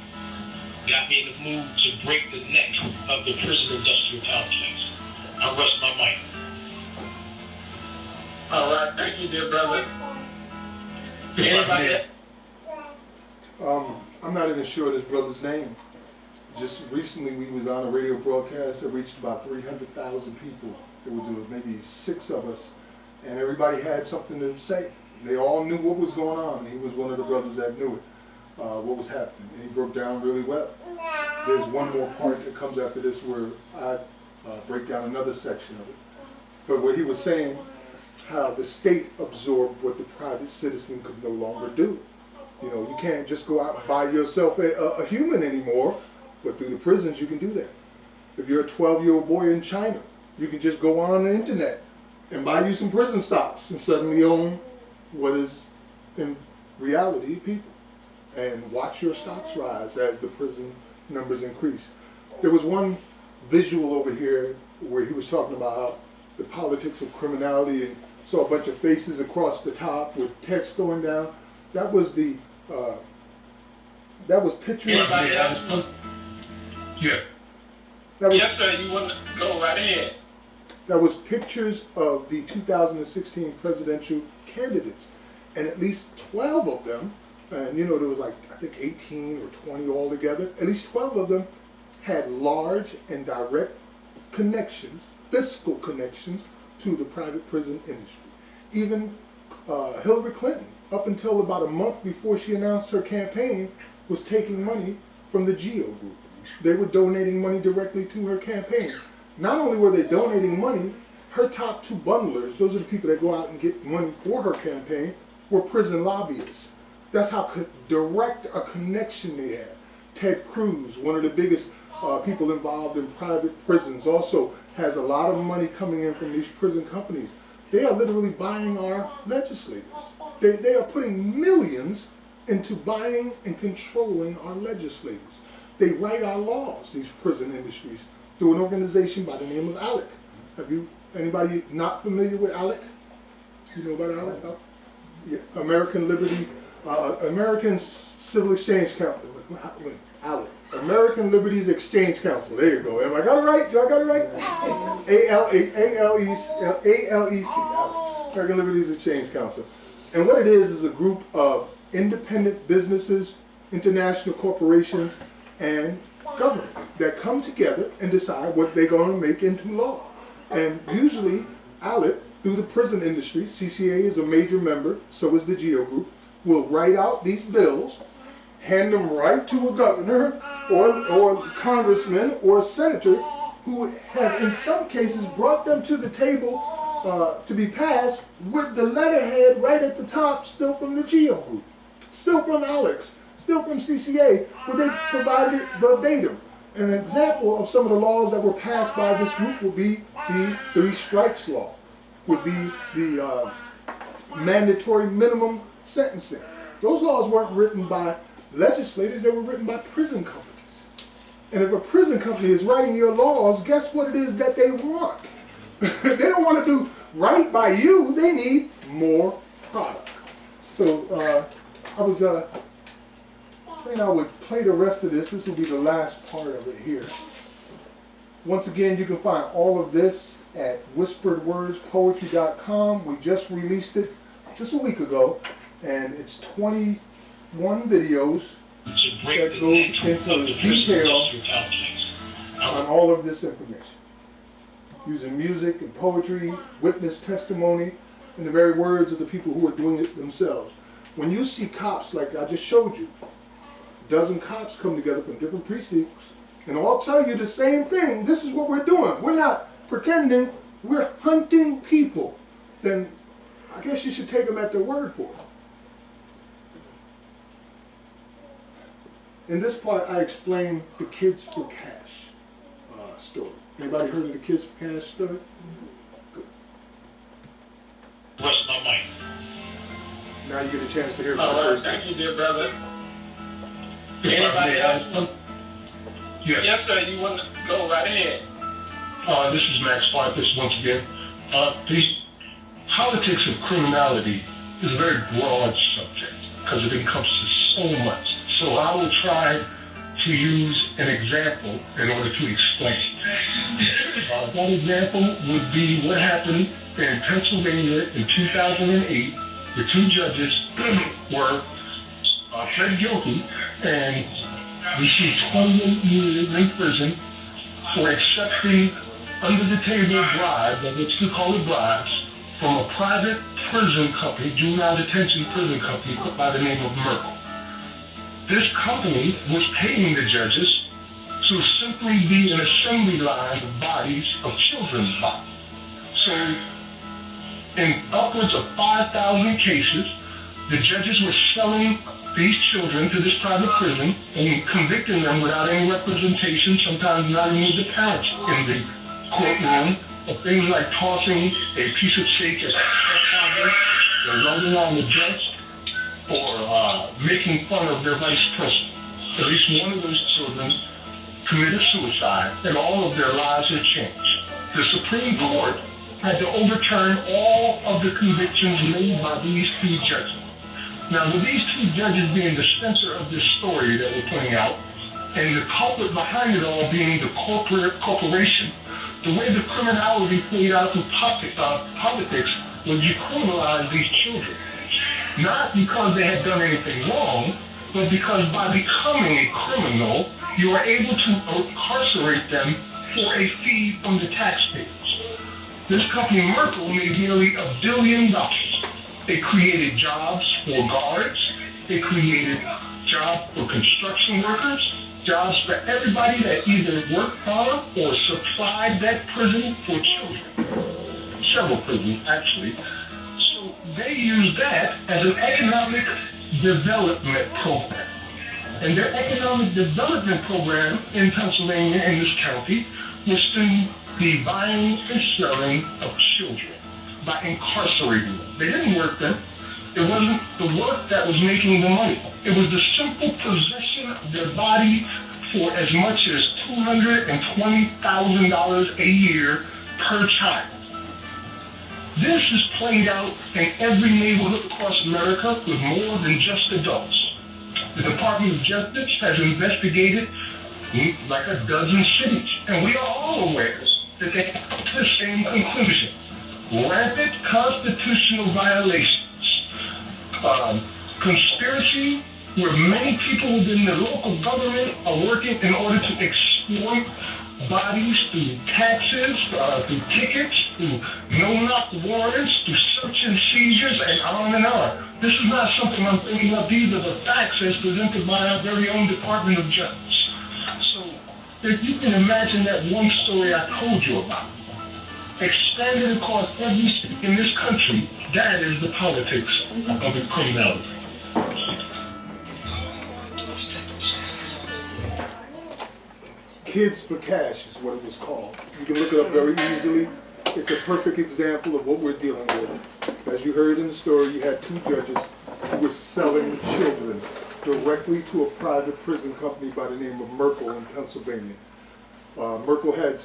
S8: Got me in the mood to break the neck of the prison industrial complex. I rest my mic.
S11: All right, thank you, dear brother. Anybody?
S1: I'm not even sure this brother's name. Just recently we was on a radio broadcast that reached about 300,000 people. There was maybe 6 of us, and everybody had something to say. They all knew what was going on. He was one of the brothers that knew it, what was happening. And he broke down really well. There's one more part that comes after this where I break down another section of it. But what he was saying, how the state absorbed what the private citizen could no longer do. You know, you can't just go out and buy yourself a human anymore, but through the prisons you can do that. If you're a 12-year-old boy in China, you can just go on the internet and buy you some prison stocks and suddenly own what is in reality people, and watch your stocks rise as the prison numbers increase. There was one visual over here where he was talking about the politics of criminality and saw a bunch of faces across the top with text going down. That was the that was pictures.
S11: Anybody else?
S1: Yeah. Yes,
S11: sir. You want to go right ahead?
S1: That was pictures of the 2016 presidential candidates, and at least 12 of them, and you know there was like I think 18 or 20 altogether. At least 12 of them had large and direct connections, fiscal connections to the private prison industry. Even Hillary Clinton, up until about a month before she announced her campaign, was taking money from the GEO group. They were donating money directly to her campaign. Not only were they donating money, her top 2 bundlers, those are the people that go out and get money for her campaign, were prison lobbyists. That's how direct a connection they had. Ted Cruz, one of the biggest people involved in private prisons, also has a lot of money coming in from these prison companies. They are literally buying our legislators. They are putting millions into buying and controlling our legislators. They write our laws, these prison industries, through an organization by the name of ALEC. Anybody not familiar with ALEC? You know about ALEC? Yeah. American Liberty, American Civil Exchange Council. ALEC. American Liberties Exchange Council. There you go. Have I got it right? Do I got it right? ALEC. American Liberties Exchange Council. And what it is a group of independent businesses, international corporations, and government that come together and decide what they're going to make into law. And usually, ALEC, through the prison industry, CCA is a major member, so is the GEO group, will write out these bills, hand them right to a governor or congressman or a senator who have in some cases brought them to the table to be passed with the letterhead right at the top, still from the GEO group, still from ALEC. still from CCA, where they provided it verbatim. An example of some of the laws that were passed by this group would be the 3 strikes law, would be the mandatory minimum sentencing. Those laws weren't written by legislators, they were written by prison companies. And if a prison company is writing your laws, guess what it is that they want? They don't want to do right by you, they need more product. So I was saying I would play the rest of this. This will be the last part of it here. Once again, you can find all of this at whisperedwordspoetry.com. We just released it just a week ago, and it's 21 videos that goes into detail on all of this information, using music and poetry, witness testimony, and the very words of the people who are doing it themselves. When you see cops like I just showed you, a dozen cops come together from different precincts and all tell you the same thing. This is what we're doing. We're not pretending, we're hunting people. Then I guess you should take them at their word for it. In this part, I explain the Kids for Cash story. Anybody heard of the Kids for Cash story? Good.
S11: What's my mic?
S1: Now you get a chance to hear it for
S11: All
S1: the
S11: right,
S1: first
S11: thank
S1: time.
S11: you, dear brother. Anybody else? Yes, sir, you want to go right ahead.
S19: This is Max Parthas once again. The politics of criminality is a very broad subject because it encompasses so much. So I will try to use an example in order to explain. That example would be what happened in Pennsylvania in 2008. The 2 judges were pled guilty and received 28 years in prison for accepting under-the-table bribes, or what you call it bribes, from a private prison company, juvenile detention prison company, by the name of Merkel. This company was paying the judges to simply be an assembly line of bodies, of children's bodies. So, in upwards of 5,000 cases, the judges were selling these children to this private prison and convicting them without any representation, sometimes not even the parents in the courtroom, of things like tossing a piece of steak at the or rolling on the desk, or making fun of their vice president. At least one of those children committed suicide, and all of their lives had changed. The Supreme Court had to overturn all of the convictions made by these 2 judges. Now, with these 2 judges being the center of this story that we're putting out, and the culprit behind it all being the corporation, the way the criminality played out through politics was you criminalized these children. Not because they had done anything wrong, but because by becoming a criminal, you are able to incarcerate them for a fee from the taxpayers. This company, Merkel, made nearly $1 billion. They created jobs for guards. They created jobs for construction workers, jobs for everybody that either worked on or supplied that prison for children. Several prisons, actually. So they used that as an economic development program. And their economic development program in Pennsylvania, in this county, was through the buying and selling of children by incarcerating them. They didn't work them. It wasn't the work that was making the money. It was the simple possession of their body for as much as $220,000 a year per child. This is played out in every neighborhood across America with more than just adults. The Department of Justice has investigated like a dozen cities, and we are all aware that they come to the same conclusion. Rampant constitutional violations, conspiracy where many people within the local government are working in order to exploit bodies through taxes, through tickets, through no-knock warrants, through search and seizures, and on and on. This is not something I'm thinking of. These are the facts as presented by our very own Department of Justice. So, if you can imagine that one story I told you about, expanded across every state in this country, that is the politics of the criminality.
S1: Kids for Cash is what it was called. You can look it up very easily. It's a perfect example of what we're dealing with. As you heard in the story, you had 2 judges who were selling children directly to a private prison company by the name of Merkel in Pennsylvania. Merkel had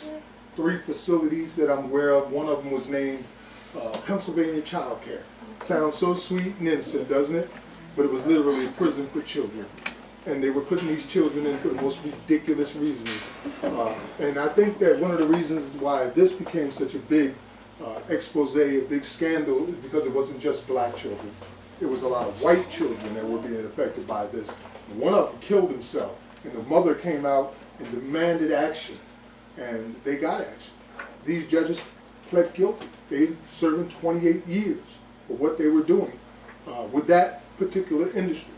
S1: 3 facilities that I'm aware of. One of them was named Pennsylvania Child Care. Sounds so sweet and innocent, doesn't it? But it was literally a prison for children. And they were putting these children in for the most ridiculous reasons. And I think that one of the reasons why this became such a big expose, a big scandal, is because it wasn't just black children. It was a lot of white children that were being affected by this. One of them killed himself, and the mother came out and demanded action, and they got action. These judges pled guilty. They served 28 years for what they were doing with that particular industry.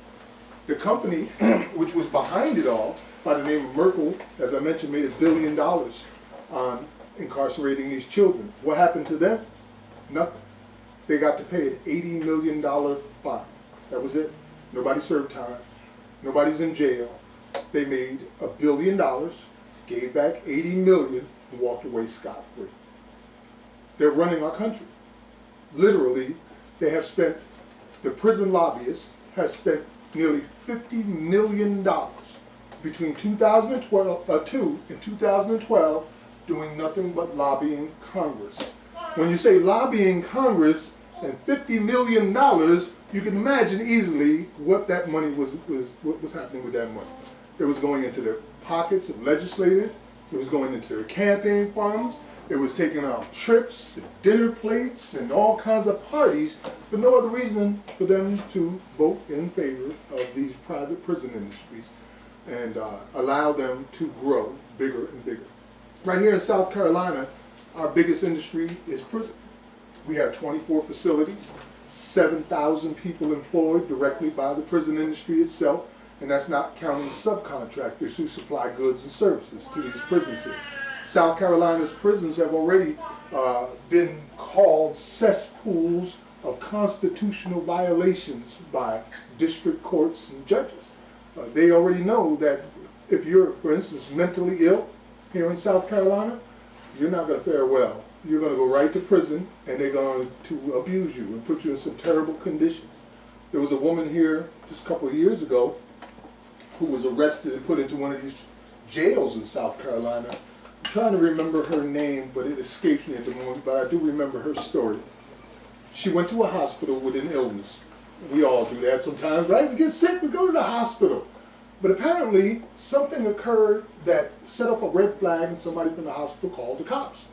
S1: The company, which was behind it all, by the name of Merkel, as I mentioned, made $1 billion on incarcerating these children. What happened to them? Nothing. They got to pay an $80 million fine. That was it. Nobody served time. Nobody's in jail. They made $1 billion, gave back $80 million, and walked away scot-free. They're running our country. Literally, they have spent, the prison lobbyists has spent nearly $50 million between 2002 and 2012 doing nothing but lobbying Congress. When you say lobbying Congress and $50 million, you can imagine easily what that money was happening with that money. It was going into the pockets of legislators. It was going into their campaign funds. It was taking out trips, and dinner plates, and all kinds of parties, for no other reason for them to vote in favor of these private prison industries and allow them to grow bigger and bigger. Right here in South Carolina, our biggest industry is prison. We have 24 facilities, 7,000 people employed directly by the prison industry itself, and that's not counting subcontractors who supply goods and services to these prisons here. South Carolina's prisons have already been called cesspools of constitutional violations by district courts and judges. They already know that if you're, for instance, mentally ill here in South Carolina, you're not going to fare well. You're going to go right to prison, and they're going to abuse you and put you in some terrible conditions. There was a woman here just a couple of years ago who was arrested and put into one of these jails in South Carolina. I'm trying to remember her name, but it escapes me at the moment, but I do remember her story. She went to a hospital with an illness. We all do that sometimes, right? We get sick, we go to the hospital. But apparently, something occurred that set off a red flag, and somebody from the hospital called the cops.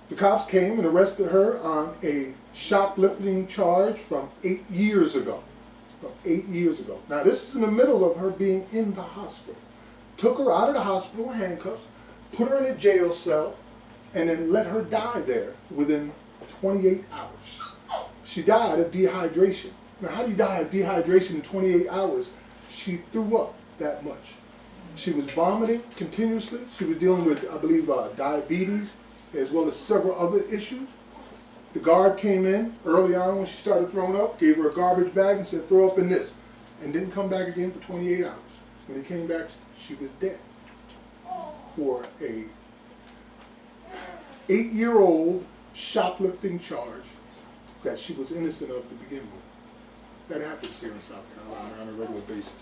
S1: The cops came and arrested her on a shoplifting charge from 8 years ago. From 8 years ago. Now, this is in the middle of her being in the hospital. Took her out of the hospital in handcuffs, put her in a jail cell, and then let her die there within 28 hours. She died of dehydration. Now, how do you die of dehydration in 28 hours? She threw up that much. She was vomiting continuously. She was dealing with, I believe, diabetes, as well as several other issues. The guard came in early on when she started throwing up, gave her a garbage bag and said, throw up in this, and didn't come back again for 28 hours. When he came back, she was dead for a 8-year-old shoplifting charge that she was innocent of to begin with. That happens here in South Carolina on a regular basis.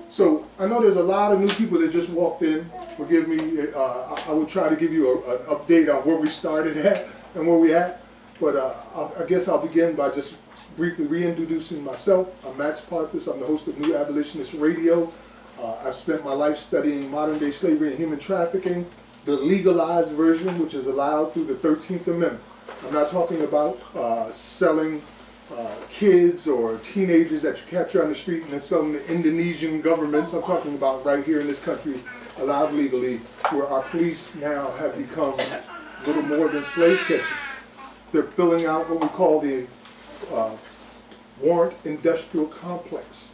S1: So I know there's a lot of new people that just walked in. Forgive me, I will try to give you an update on where we started at and where we're at. But I guess I'll begin by just briefly reintroducing myself. I'm Max Parthas. I'm the host of New Abolitionist Radio. I've spent my life studying modern day slavery and human trafficking, the legalized version, which is allowed through the 13th Amendment. I'm not talking about selling kids or teenagers that you capture on the street and then sell them to Indonesian governments. I'm talking about right here in this country, allowed legally, where our police now have become little more than slave catchers. They're filling out what we call the warrant industrial complex.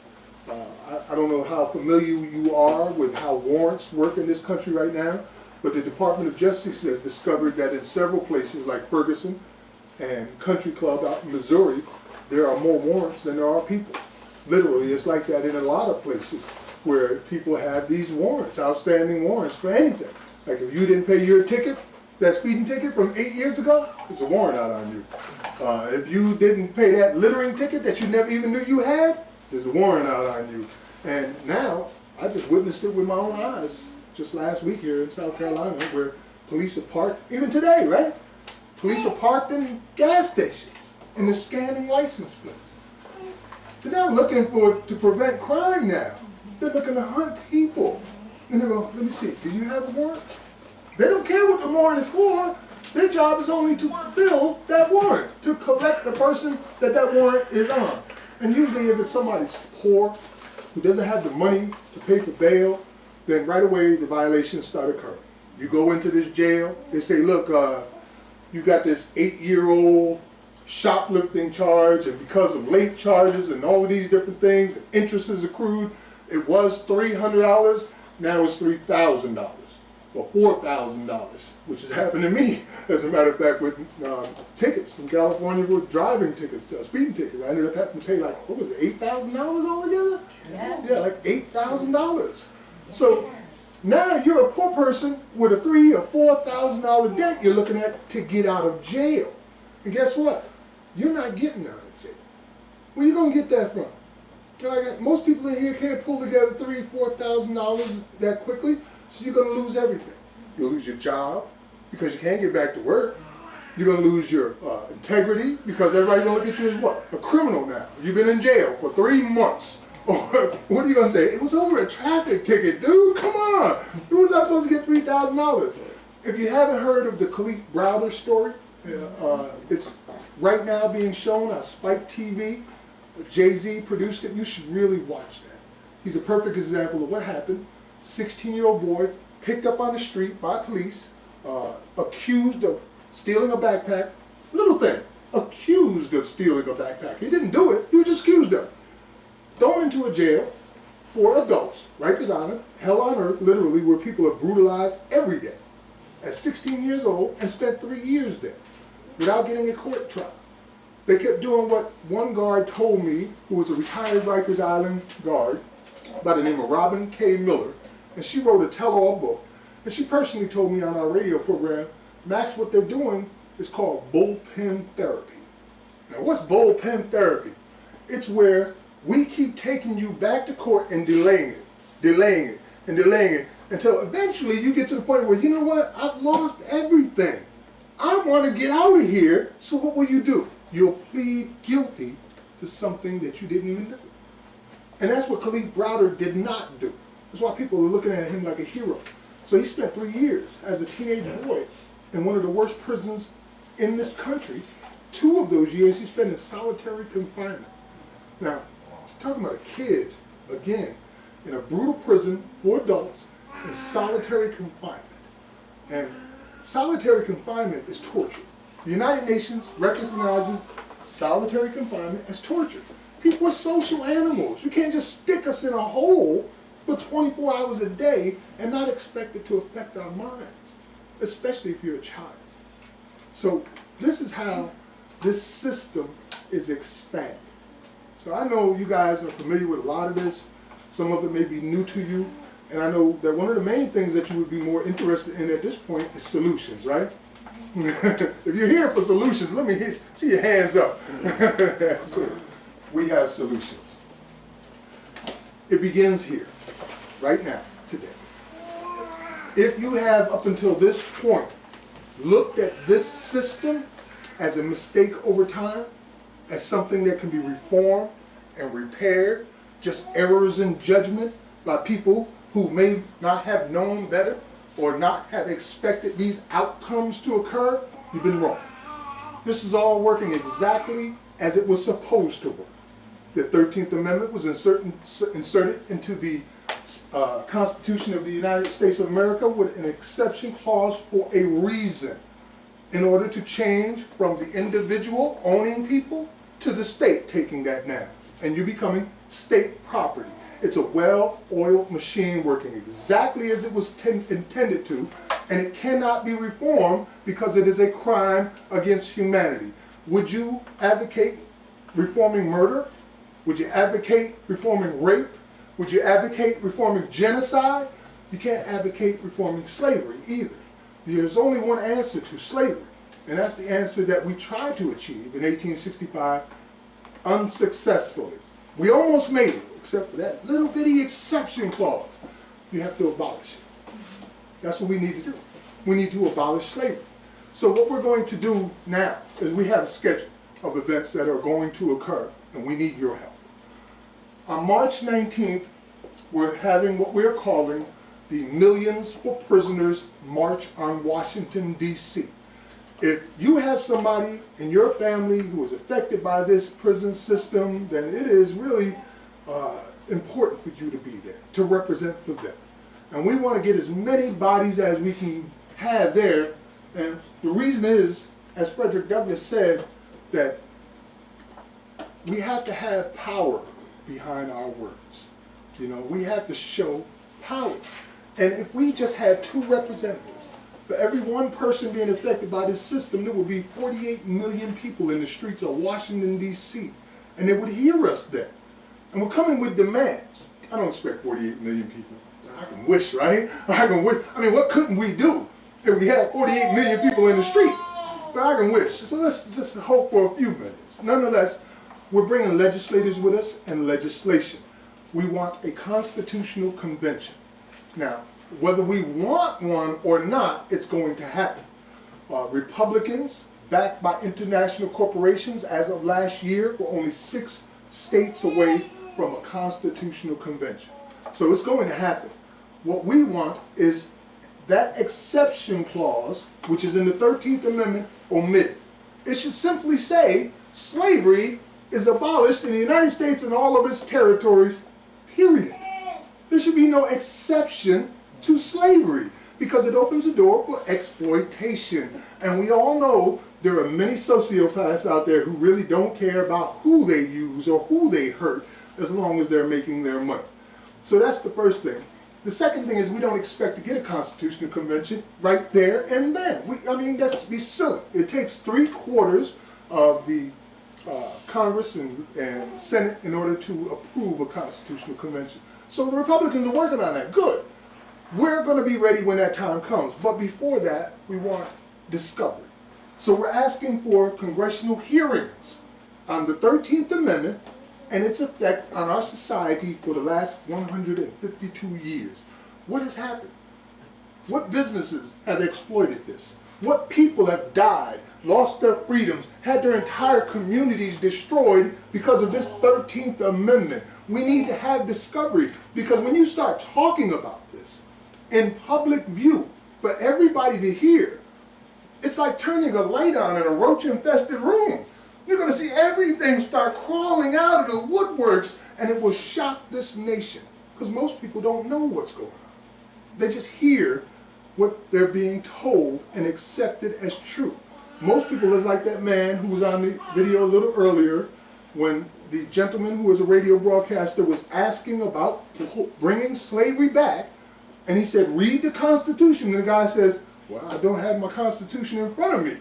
S1: I don't know how familiar you are with how warrants work in this country right now, but the Department of Justice has discovered that in several places like Ferguson and Country Club out in Missouri, there are more warrants than there are people. Literally, it's like that in a lot of places. where people have these warrants, outstanding warrants for anything. Like if you didn't pay your ticket, that speeding ticket from 8 years ago, there's a warrant out on you. If you didn't pay that littering ticket that you never even knew you had, there's a warrant out on you. And now, I just witnessed it with my own eyes just last week here in South Carolina, where police are parked, even today, right? Police are parked in gas stations and they're scanning license plates. They're not looking to prevent crime now. They're looking to hunt people. And they go, let me see, do you have a warrant? They don't care what the warrant is for. Their job is only to fulfill that warrant, to collect the person that warrant is on. And usually if it's somebody's poor, who doesn't have the money to pay for bail, then right away the violations start occurring. You go into this jail, they say, look, you got this 8-year-old shoplifting charge, and because of late charges and all of these different things, and interest is accrued, it was $300, now it's $3,000 or $4,000, which has happened to me, as a matter of fact, with tickets from California with driving tickets, speeding tickets. I ended up having to pay like, what was it, $8,000 altogether?
S6: Yes.
S1: Yeah, like $8,000. So now you're a poor person with a $3,000 or $4,000 debt you're looking at to get out of jail. And guess what? You're not getting out of jail. Where you gonna get that from? Like, most people in here can't pull together $3,000 or $4,000 that quickly, so you're gonna lose everything. You'll lose your job because you can't get back to work. You're gonna lose your integrity because everybody's gonna look at you as what? A criminal now. You've been in jail for 3 months. Or what are you gonna say? It was over a traffic ticket, dude. Come on. Who was I supposed to get $3,000? If you haven't heard of the Khalif Browder story, it's right now being shown on Spike TV. Jay-Z produced it. You should really watch that. He's a perfect example of what happened. 16-year-old boy picked up on the street by police, accused of stealing a backpack. Little thing, accused of stealing a backpack. He didn't do it. He was just accused of it. Thrown into a jail for adults, Rikers Island, hell on earth, literally, where people are brutalized every day. At 16 years old, and spent 3 years there without getting a court trial. They kept doing what one guard told me, who was a retired Rikers Island guard by the name of Robin K. Miller, and she wrote a tell-all book. And she personally told me on our radio program, Max, what they're doing is called bullpen therapy. Now, what's bullpen therapy? It's where we keep taking you back to court and delaying it, until eventually you get to the point where, you know what, I've lost everything. I want to get out of here, so what will you do? You'll plead guilty to something that you didn't even do. And that's what Khalif Browder did not do. That's why people are looking at him like a hero. So he spent 3 years as a teenage boy in one of the worst prisons in this country. 2 of those years he spent in solitary confinement. Now, talking about a kid, again, in a brutal prison for adults in solitary confinement. And solitary confinement is torture. The United Nations recognizes solitary confinement as torture. People are social animals. You can't just stick us in a hole for 24 hours a day and not expect it to affect our minds, especially if you're a child. So this is how this system is expanded. So I know you guys are familiar with a lot of this. Some of it may be new to you. And I know that one of the main things that you would be more interested in at this point is solutions, right? If you're here for solutions, let me see your hands up. So, we have solutions. It begins here, right now, today. If you have, up until this point, looked at this system as a mistake over time, as something that can be reformed and repaired, just errors in judgment by people who may not have known better or not have expected these outcomes to occur, you've been wrong. This is all working exactly as it was supposed to work. The 13th Amendment was inserted into the Constitution of the United States of America with an exception clause for a reason, in order to change from the individual owning people to the state taking that now, and you becoming state property. It's a well-oiled machine working exactly as it was intended to, and it cannot be reformed because it is a crime against humanity. Would you advocate reforming murder? Would you advocate reforming rape? Would you advocate reforming genocide? You can't advocate reforming slavery either. There's only one answer to slavery, and that's the answer that we tried to achieve in 1865 unsuccessfully. We almost made it, except for that little bitty exception clause. You have to abolish it. That's what we need to do. We need to abolish slavery. So what we're going to do now is we have a schedule of events that are going to occur, and we need your help. On March 19th, we're having what we're calling the Millions for Prisoners March on Washington, D.C. If you have somebody in your family who is affected by this prison system, then it is really important for you to be there, to represent for them. And we want to get as many bodies as we can have there. And the reason is, as Frederick Douglass said, that we have to have power behind our words. You know, we have to show power. And if we just had 2 representatives, for every 1 person being affected by this system, there would be 48 million people in the streets of Washington, D.C. And they would hear us then. And we're coming with demands. I don't expect 48 million people. I can wish, right? I can wish. I mean, what couldn't we do if we had 48 million people in the street? But I can wish. So let's just hope for a few minutes. Nonetheless, we're bringing legislators with us and legislation. We want a constitutional convention. Now, whether we want one or not, it's going to happen. Republicans, backed by international corporations, as of last year, were only 6 states away from a constitutional convention. So it's going to happen. What we want is that exception clause, which is in the 13th Amendment, omitted. It should simply say slavery is abolished in the United States and all of its territories, period. There should be no exception to slavery because it opens the door for exploitation. And we all know there are many sociopaths out there who really don't care about who they use or who they hurt as long as they're making their money. So that's the first thing. The second thing is we don't expect to get a constitutional convention right there and then. I mean, that's be silly. It takes 3/4 of the Congress and Senate in order to approve a constitutional convention. So the Republicans are working on that. Good. We're going to be ready when that time comes. But before that, we want discovery. So we're asking for congressional hearings on the 13th Amendment and its effect on our society for the last 152 years. What has happened? What businesses have exploited this? What people have died, lost their freedoms, had their entire communities destroyed because of this 13th Amendment? We need to have discovery, because when you start talking about this in public view for everybody to hear, it's like turning a light on in a roach-infested room. You're going to see everything start crawling out of the woodworks, and it will shock this nation, because most people don't know what's going on. They just hear what they're being told and accept it as true. Most people is like that man who was on the video a little earlier when the gentleman who was a radio broadcaster was asking about bringing slavery back, and he said, read the Constitution, and the guy says, well, I don't have my Constitution in front of me.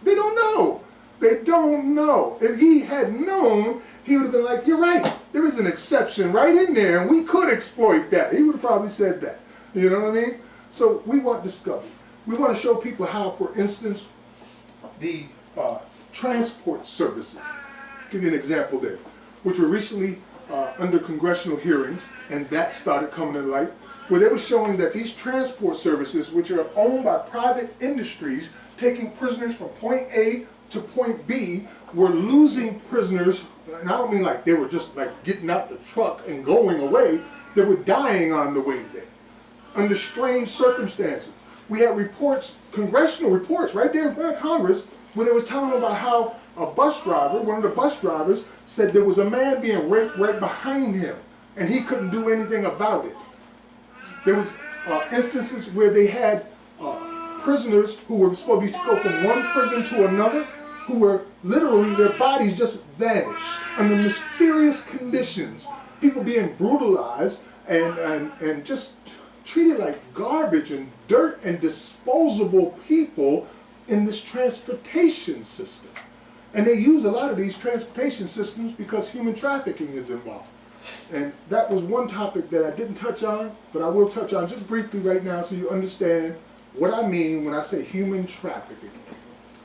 S1: They don't know. They don't know. If he had known, he would have been like, you're right, there is an exception right in there, and we could exploit that. He would have probably said that. You know what I mean? So we want discovery. We want to show people how, for instance, the transport services, I'll give you an example there, which were recently under congressional hearings, and that started coming to light, where they were showing that these transport services, which are owned by private industries, taking prisoners from point A to point B, were losing prisoners, and I don't mean like they were just like getting out the truck and going away, they were dying on the way there, under strange circumstances. We had reports, congressional reports, right there in front of Congress, where they were telling about how a bus driver, one of the bus drivers, said there was a man being raped right behind him, and he couldn't do anything about it. There was instances where they had prisoners who were supposed to go from one prison to another, who were literally, their bodies just vanished under mysterious conditions. People being brutalized and just treated like garbage and dirt and disposable people in this transportation system. And they use a lot of these transportation systems because human trafficking is involved. And that was one topic that I didn't touch on, but I will touch on just briefly right now so you understand what I mean when I say human trafficking.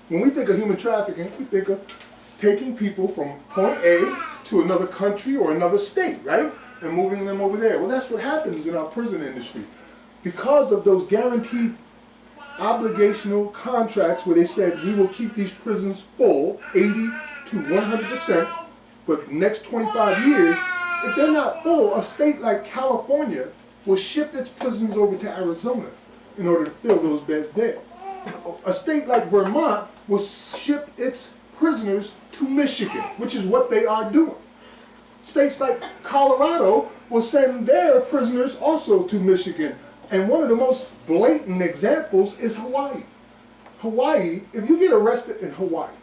S1: When we think of human trafficking, we think of taking people from point A to another country or another state, right? And moving them over there. Well, that's what happens in our prison industry. Because of those guaranteed obligational contracts where they said we will keep these prisons full, 80 to 100%, but the next 25 years, if they're not full, a state like California will ship its prisons over to Arizona in order to fill those beds there. A state like Vermont will ship its prisoners to Michigan, which is what they are doing. States like Colorado will send their prisoners also to Michigan. And one of the most blatant examples is Hawaii. Hawaii, if you get arrested in Hawaii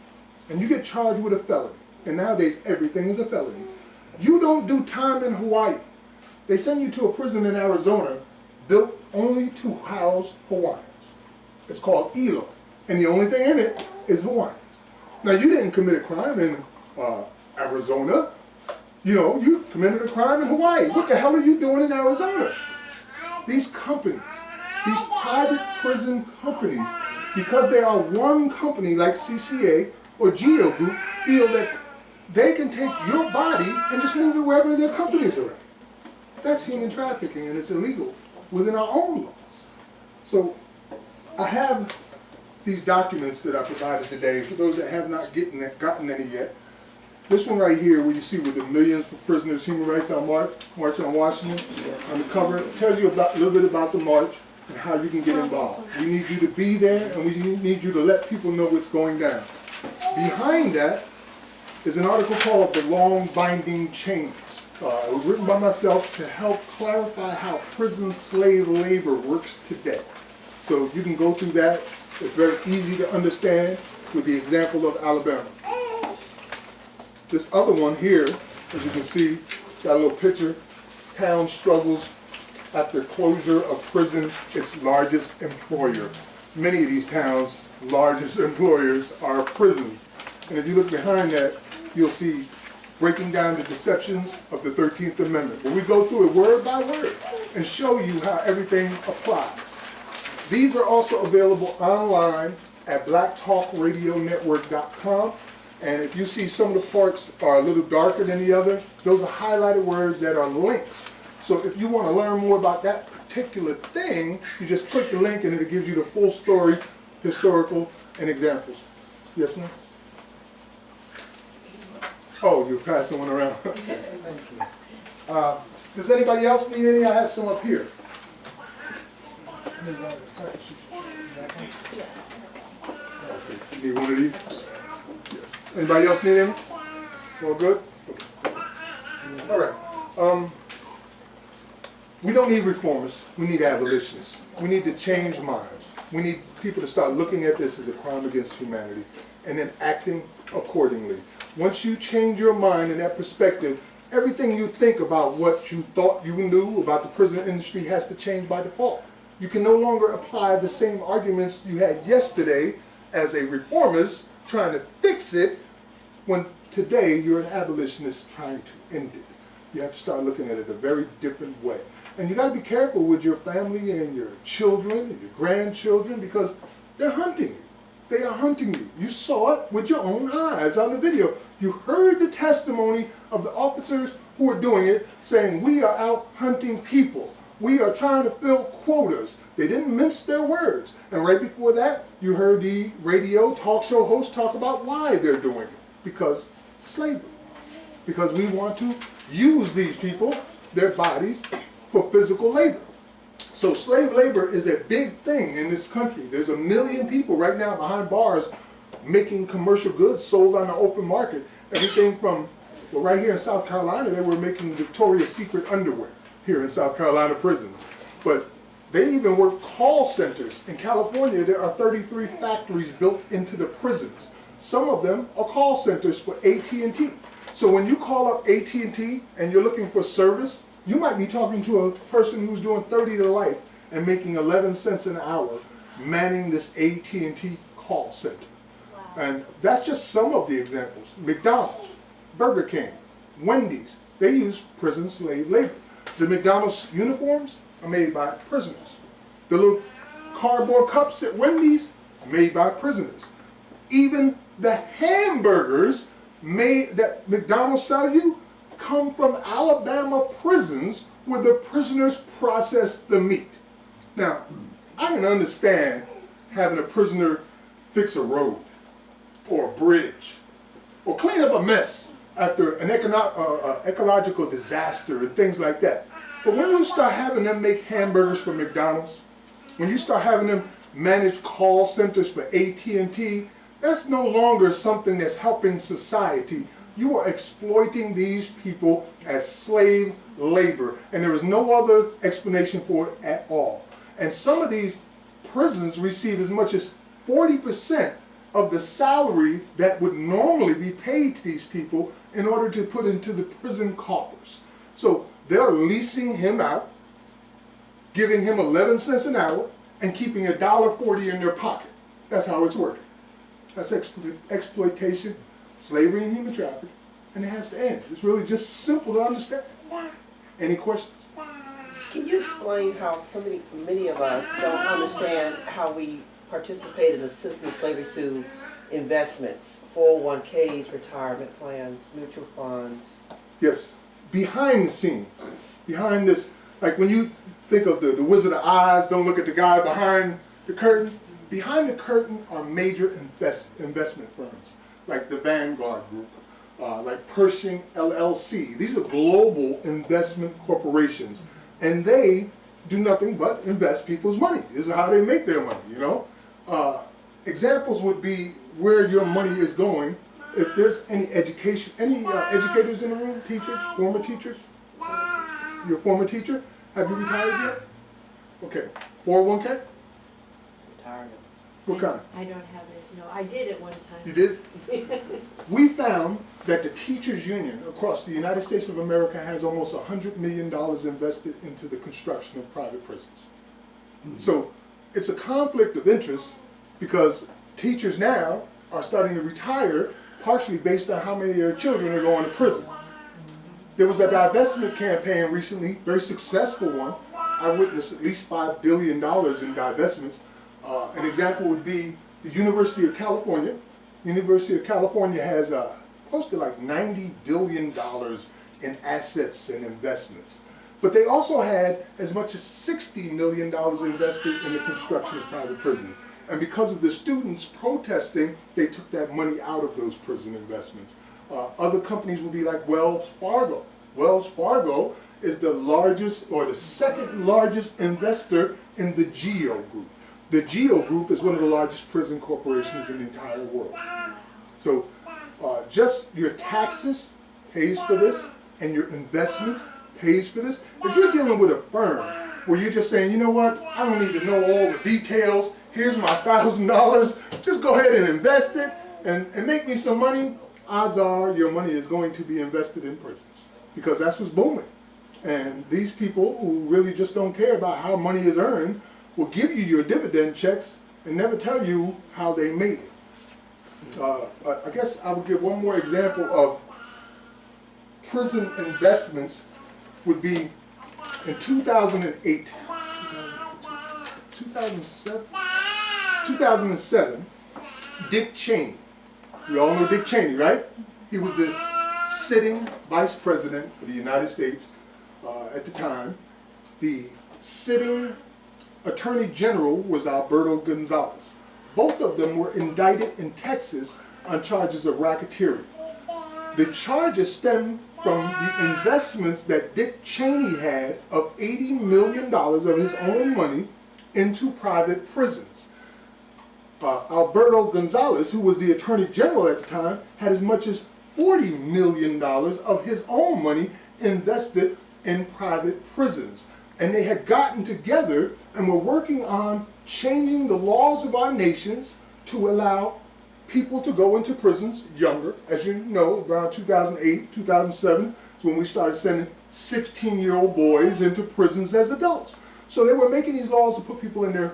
S1: and you get charged with a felony, and nowadays everything is a felony, you don't do time in Hawaii. They send you to a prison in Arizona built only to house Hawaiians. It's called Elo, and the only thing in it is Hawaiians. Now, you didn't commit a crime in Arizona. You know, you committed a crime in Hawaii. What the hell are you doing in Arizona? These companies, these private prison companies, because they are one company like CCA or Geo Group, feel that they can take your body and just move it wherever their companies are at. That's human trafficking, and it's illegal within our own laws. So I have these documents that I provided today for those that have not gotten any yet. This one right here, where you see with the Millions for Prisoners Human Rights on March on Washington, on the cover, it tells you a little bit about the march and how you can get involved. We need you to be there, and we need you to let people know what's going down. Behind that is an article called The Long Binding Chains. It was written by myself to help clarify how prison slave labor works today. So you can go through that. It's very easy to understand with the example of Alabama. This other one here, as you can see, got a little picture. Town struggles after closure of prison, its largest employer. Many of these towns' largest employers are prisons. And if you look behind that, you'll see breaking down the deceptions of the 13th Amendment. But we go through it word by word and show you how everything applies. These are also available online at blacktalkradionetwork.com. And if you see some of the parts are a little darker than the other, those are highlighted words that are links. So if you want to learn more about that particular thing, you just click the link and it gives you the full story, historical, and examples. Yes, ma'am? Oh, you're passing one around. Does anybody else need any? I have some up here. You need one of these? Yes. Anybody else need any? All good? Okay. All right. We don't need reformers. We need abolitionists. We need to change minds. We need people to start looking at this as a crime against humanity and then acting accordingly. Once you change your mind in that perspective, everything you think about what you thought you knew about the prison industry has to change by default. You can no longer apply the same arguments you had yesterday as a reformist trying to fix it when today you're an abolitionist trying to end it. You have to start looking at it a very different way. And you got to be careful with your family and your children and your grandchildren because they're hunting you. They are hunting you. You saw it with your own eyes on the video. You heard the testimony of the officers who are doing it saying, we are out hunting people. We are trying to fill quotas. They didn't mince their words. And right before that, you heard the radio talk show host talk about why they're doing it. Because slavery. Because we want to use these people, their bodies, for physical labor. So slave labor is a big thing in this country. There's 1 million people right now behind bars making commercial goods sold on the open market. Everything from, well, right here in South Carolina, they were making Victoria's Secret underwear here in South Carolina prisons. But they even work call centers. In California, there are 33 factories built into the prisons. Some of them are call centers for AT&T. So when you call up AT&T and you're looking for service, you might be talking to a person who's doing 30 to life and making 11 cents an hour manning this AT&T call center. Wow. And that's just some of the examples. McDonald's, Burger King, Wendy's, They use prison slave labor. The McDonald's uniforms are made by prisoners. The little cardboard cups at Wendy's are made by prisoners. Even the hamburgers that McDonald's sell you come from Alabama prisons where the prisoners process the meat. Now, I can understand having a prisoner fix a road or a bridge or clean up a mess after an ecological disaster and things like that. But when you start having them make hamburgers for McDonald's, when you start having them manage call centers for AT&T, that's no longer something that's helping society. You are exploiting these people as slave labor, and there is no other explanation for it at all. And some of these prisons receive as much as 40% of the salary that would normally be paid to these people in order to put into the prison coffers. So they're leasing him out, giving him 11 cents an hour, and keeping $1.40 in their pocket. That's how it's working. That's exploitation, slavery, and human trafficking, and it has to end. It's really just simple to understand. Any questions?
S7: Can you explain how many of us don't understand how we participate in assisting slavery through investments, 401ks, retirement plans, mutual funds?
S1: Yes, behind the scenes, behind this, like when you think of the Wizard of Oz, don't look at the guy behind the curtain. Behind the curtain are major investment firms, like the Vanguard Group, like Pershing LLC. These are global investment corporations, and they do nothing but invest people's money. This is how they make their money, you know? Examples would be where your money is going. If there's any education, educators in the room, teachers, former teachers? You're a former teacher? Have you retired yet? Okay. 401k?
S7: Retirement.
S1: What kind?
S6: I don't have it. No, I did at one time.
S1: You did? We found that the teachers union across the United States of America has almost $100 million invested into the construction of private prisons. So it's a conflict of interest because teachers now are starting to retire partially based on how many of their children are going to prison. There was a divestment campaign recently, very successful one. I witnessed at least $5 billion in divestments. An example would be the University of California. University of California has close to like $90 billion in assets and investments. But they also had as much as $60 million invested in the construction of private prisons. And because of the students protesting, they took that money out of those prison investments. Other companies will be like Wells Fargo. Wells Fargo is the largest or the second largest investor in the GEO Group. The GEO Group is one of the largest prison corporations in the entire world. So just your taxes pays for this, and your investment pays for this. If you're dealing with a firm where you're just saying, you know what, I don't need to know all the details, here's my $1,000, just go ahead and invest it and make me some money, odds are your money is going to be invested in prisons because that's what's booming. And these people who really just don't care about how money is earned will give you your dividend checks and never tell you how they made it. I guess I would give one more example of prison investments would be in 2008, 2007, Dick Cheney. We all know Dick Cheney, right? He was the sitting vice president of the United States at the time. The sitting attorney general was Alberto Gonzales. Both of them were indicted in Texas on charges of racketeering. The charges stem from the investments that Dick Cheney had of $80 million of his own money into private prisons. Alberto Gonzales, who was the attorney general at the time, had as much as $40 million of his own money invested in private prisons. And they had gotten together and were working on changing the laws of our nations to allow people to go into prisons younger. As you know, around 2008, 2007 is when we started sending 16-year-old boys into prisons as adults. So they were making these laws to put people in there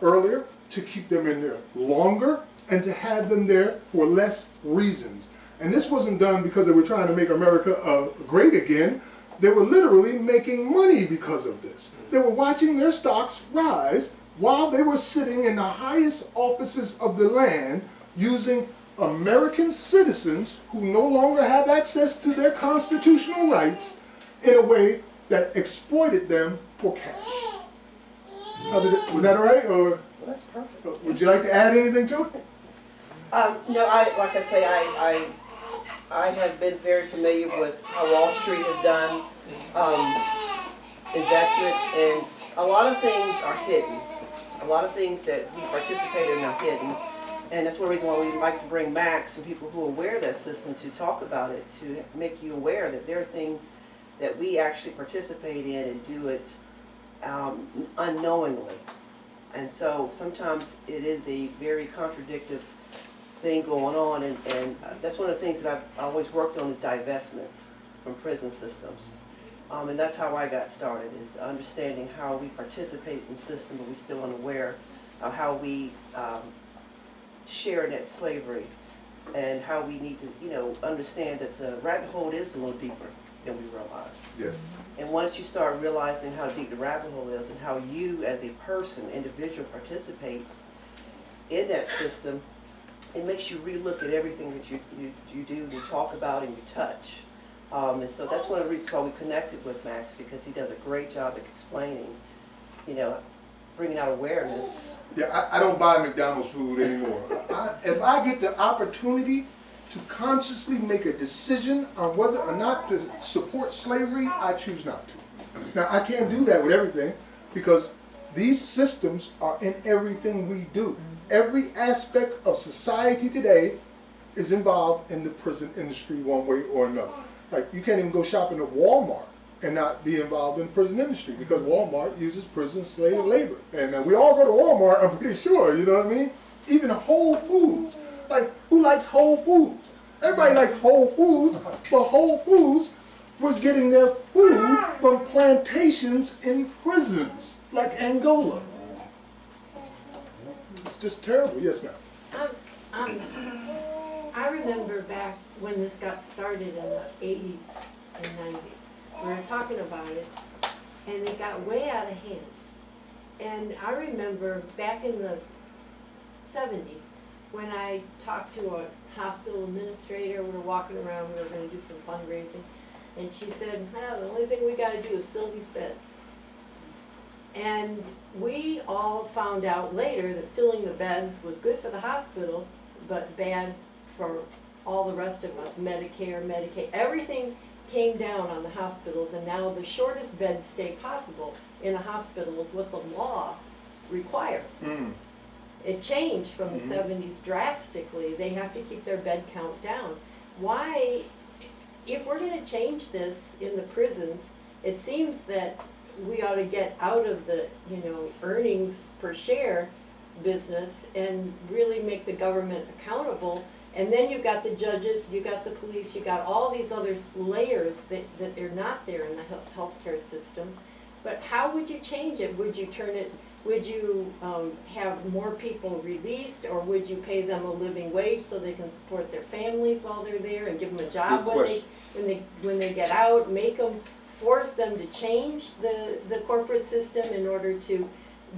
S1: earlier, to keep them in there longer, and to have them there for less reasons. And this wasn't done because they were trying to make America great again. They were literally making money because of this. They were watching their stocks rise while they were sitting in the highest offices of the land using American citizens who no longer have access to their constitutional rights in a way that exploited them for cash. Was that all right? Or
S7: That's perfect.
S1: would you like to add anything to it?
S7: No, like I say, I have been very familiar with how Wall Street has done investments, and a lot of things are hidden. A lot of things that we participate in are hidden. And that's one reason why we like to bring Max and people who are aware of that system to talk about it, to make you aware that there are things that we actually participate in and do it unknowingly. And so sometimes it is a very contradictory thing going on, and that's one of the things that I've always worked on is divestments from prison systems. And that's how I got started, is understanding how we participate in the system, but we're still unaware of how we share in that slavery, and how we need to, understand that the rabbit hole is a little deeper than we realize.
S1: Yes.
S7: And once you start realizing how deep the rabbit hole is and how you as a person, individual, participates in that system, it makes you relook at everything that you do, you talk about, and you touch. And so that's one of the reasons why we connected with Max, because he does a great job at explaining, bringing out awareness.
S1: Yeah, I don't buy McDonald's food anymore. If I get the opportunity to consciously make a decision on whether or not to support slavery, I choose not to. Now, I can't do that with everything, because these systems are in everything we do. Every aspect of society today is involved in the prison industry one way or another. Like, you can't even go shopping at Walmart and not be involved in the prison industry, because Walmart uses prison slave labor. And we all go to Walmart, I'm pretty sure, you know what I mean? Even Whole Foods. Like, who likes Whole Foods? Everybody likes Whole Foods, but Whole Foods was getting their food from plantations in prisons, like Angola. It's just terrible. Yes, ma'am.
S6: I remember back when this got started in the 80s and 90s. We were talking about it, and it got way out of hand. And I remember back in the 70s, when I talked to a hospital administrator, we were walking around, we were going to do some fundraising, and she said, the only thing we got to do is fill these beds. And we all found out later that filling the beds was good for the hospital, but bad for all the rest of us. Medicare, Medicaid, everything came down on the hospitals, and now the shortest bed stay possible in a hospital is what the law requires. It changed from the 70s drastically. They have to keep their bed count down. Why, if we're going to change this in the prisons, it seems that we ought to get out of the, earnings per share business and really make the government accountable. And then you've got the judges, you got the police, you got all these other layers that they're not there in the healthcare system. But how would you change it? Would you turn it? Would you have more people released, or would you pay them a living wage so they can support their families while they're there, and give them a job when they get out? Force them to change the corporate system in order to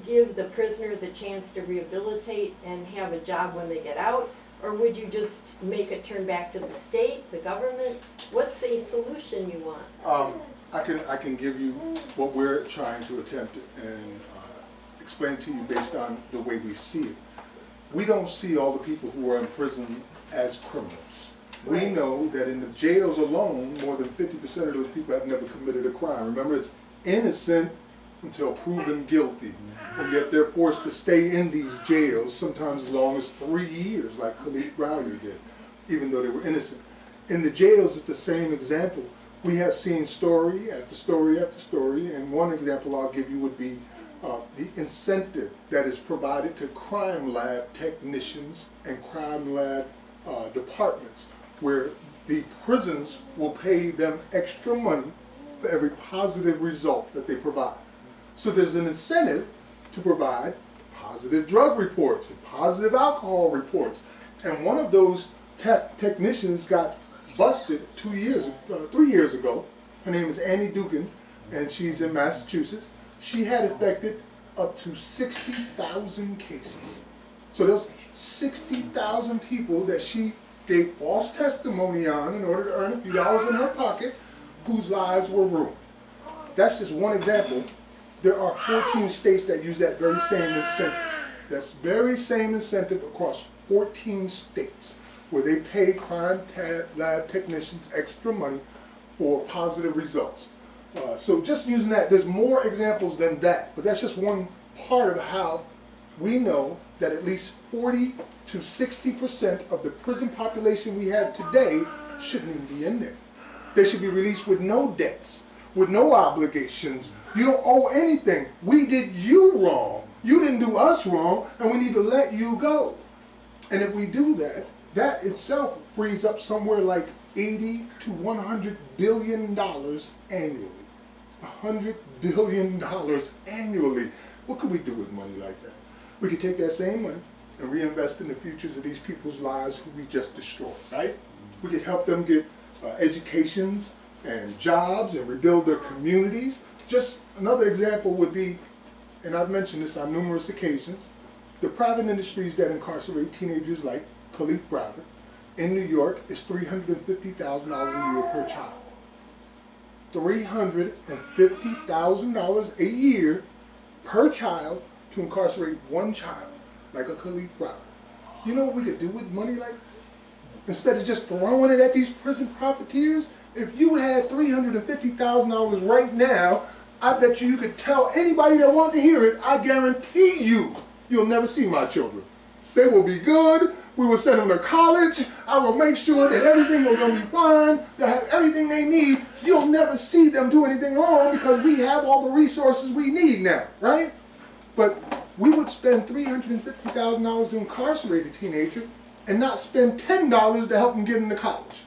S6: give the prisoners a chance to rehabilitate and have a job when they get out? Or would you just make it turn back to the state, the government? What's the solution you want?
S1: I can give you what we're trying to attempt and explain to you based on the way we see it. We don't see all the people who are in prison as criminals. We know that in the jails alone, more than 50% of those people have never committed a crime. Remember, it's innocent until proven guilty, and yet they're forced to stay in these jails, sometimes as long as 3 years, like Khalid Browder did, even though they were innocent. In the jails, it's the same example. We have seen story after story after story, and one example I'll give you would be the incentive that is provided to crime lab technicians and crime lab departments, where the prisons will pay them extra money for every positive result that they provide. So there's an incentive to provide positive drug reports and positive alcohol reports. And one of those technicians got busted 3 years ago. Her name is Annie Dugan, and she's in Massachusetts. She had affected up to 60,000 cases. So there's 60,000 people that she gave false testimony on in order to earn a few dollars in her pocket, whose lives were ruined. That's just one example. There are 14 states that use that very same incentive. That's very same incentive across 14 states, where they pay crime lab technicians extra money for positive results. So just using that, there's more examples than that, but that's just one part of how we know that at least 40 to 60% of the prison population we have today shouldn't even be in there. They should be released with no debts, with no obligations. You don't owe anything. We did you wrong. You didn't do us wrong, and we need to let you go. And if we do that, that itself frees up somewhere like $80 to $100 billion annually. $100 billion annually. What could we do with money like that? We could take that same money and reinvest in the futures of these people's lives who we just destroyed, right? We could help them get educations and jobs and rebuild their communities. Just another example would be, and I've mentioned this on numerous occasions, the private industries that incarcerate teenagers like Khalif Browder in New York is $350,000 a year per child. $350,000 a year per child to incarcerate one child, like a Khalif Browder. You know what we could do with money like that? Instead of just throwing it at these prison profiteers, if you had $350,000 right now, I bet you could tell anybody that wanted to hear it, I guarantee you'll never see my children. They will be good. We will send them to college. I will make sure that everything will be fine. They'll have everything they need. You'll never see them do anything wrong because we have all the resources we need now, right? But we would spend $350,000 to incarcerate a teenager and not spend $10 to help them get into college.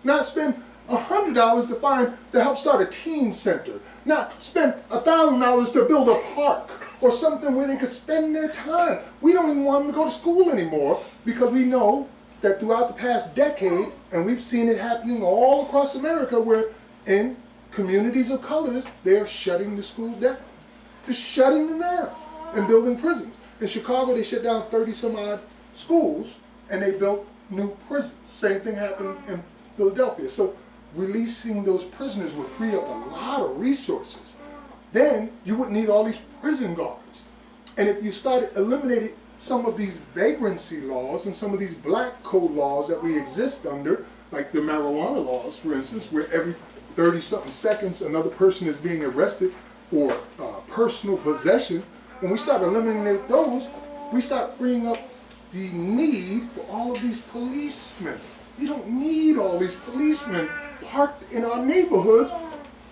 S1: Not spend $100 to help start a teen center. Not spend $1,000 to build a park or something where they could spend their time. We don't even want them to go to school anymore because we know that throughout the past decade, and we've seen it happening all across America, where in communities of colors, they're shutting the schools down. They're shutting them down and building prisons. In Chicago, they shut down 30 some odd schools and they built new prisons. Same thing happened in Philadelphia. So releasing those prisoners would free up a lot of resources. Then you wouldn't need all these prison guards. And if you started eliminating some of these vagrancy laws and some of these black code laws that we exist under, like the marijuana laws, for instance, where every 30-something seconds another person is being arrested for personal possession, when we start eliminating those, we start freeing up the need for all of these policemen. You don't need all these policemen parked in our neighborhoods,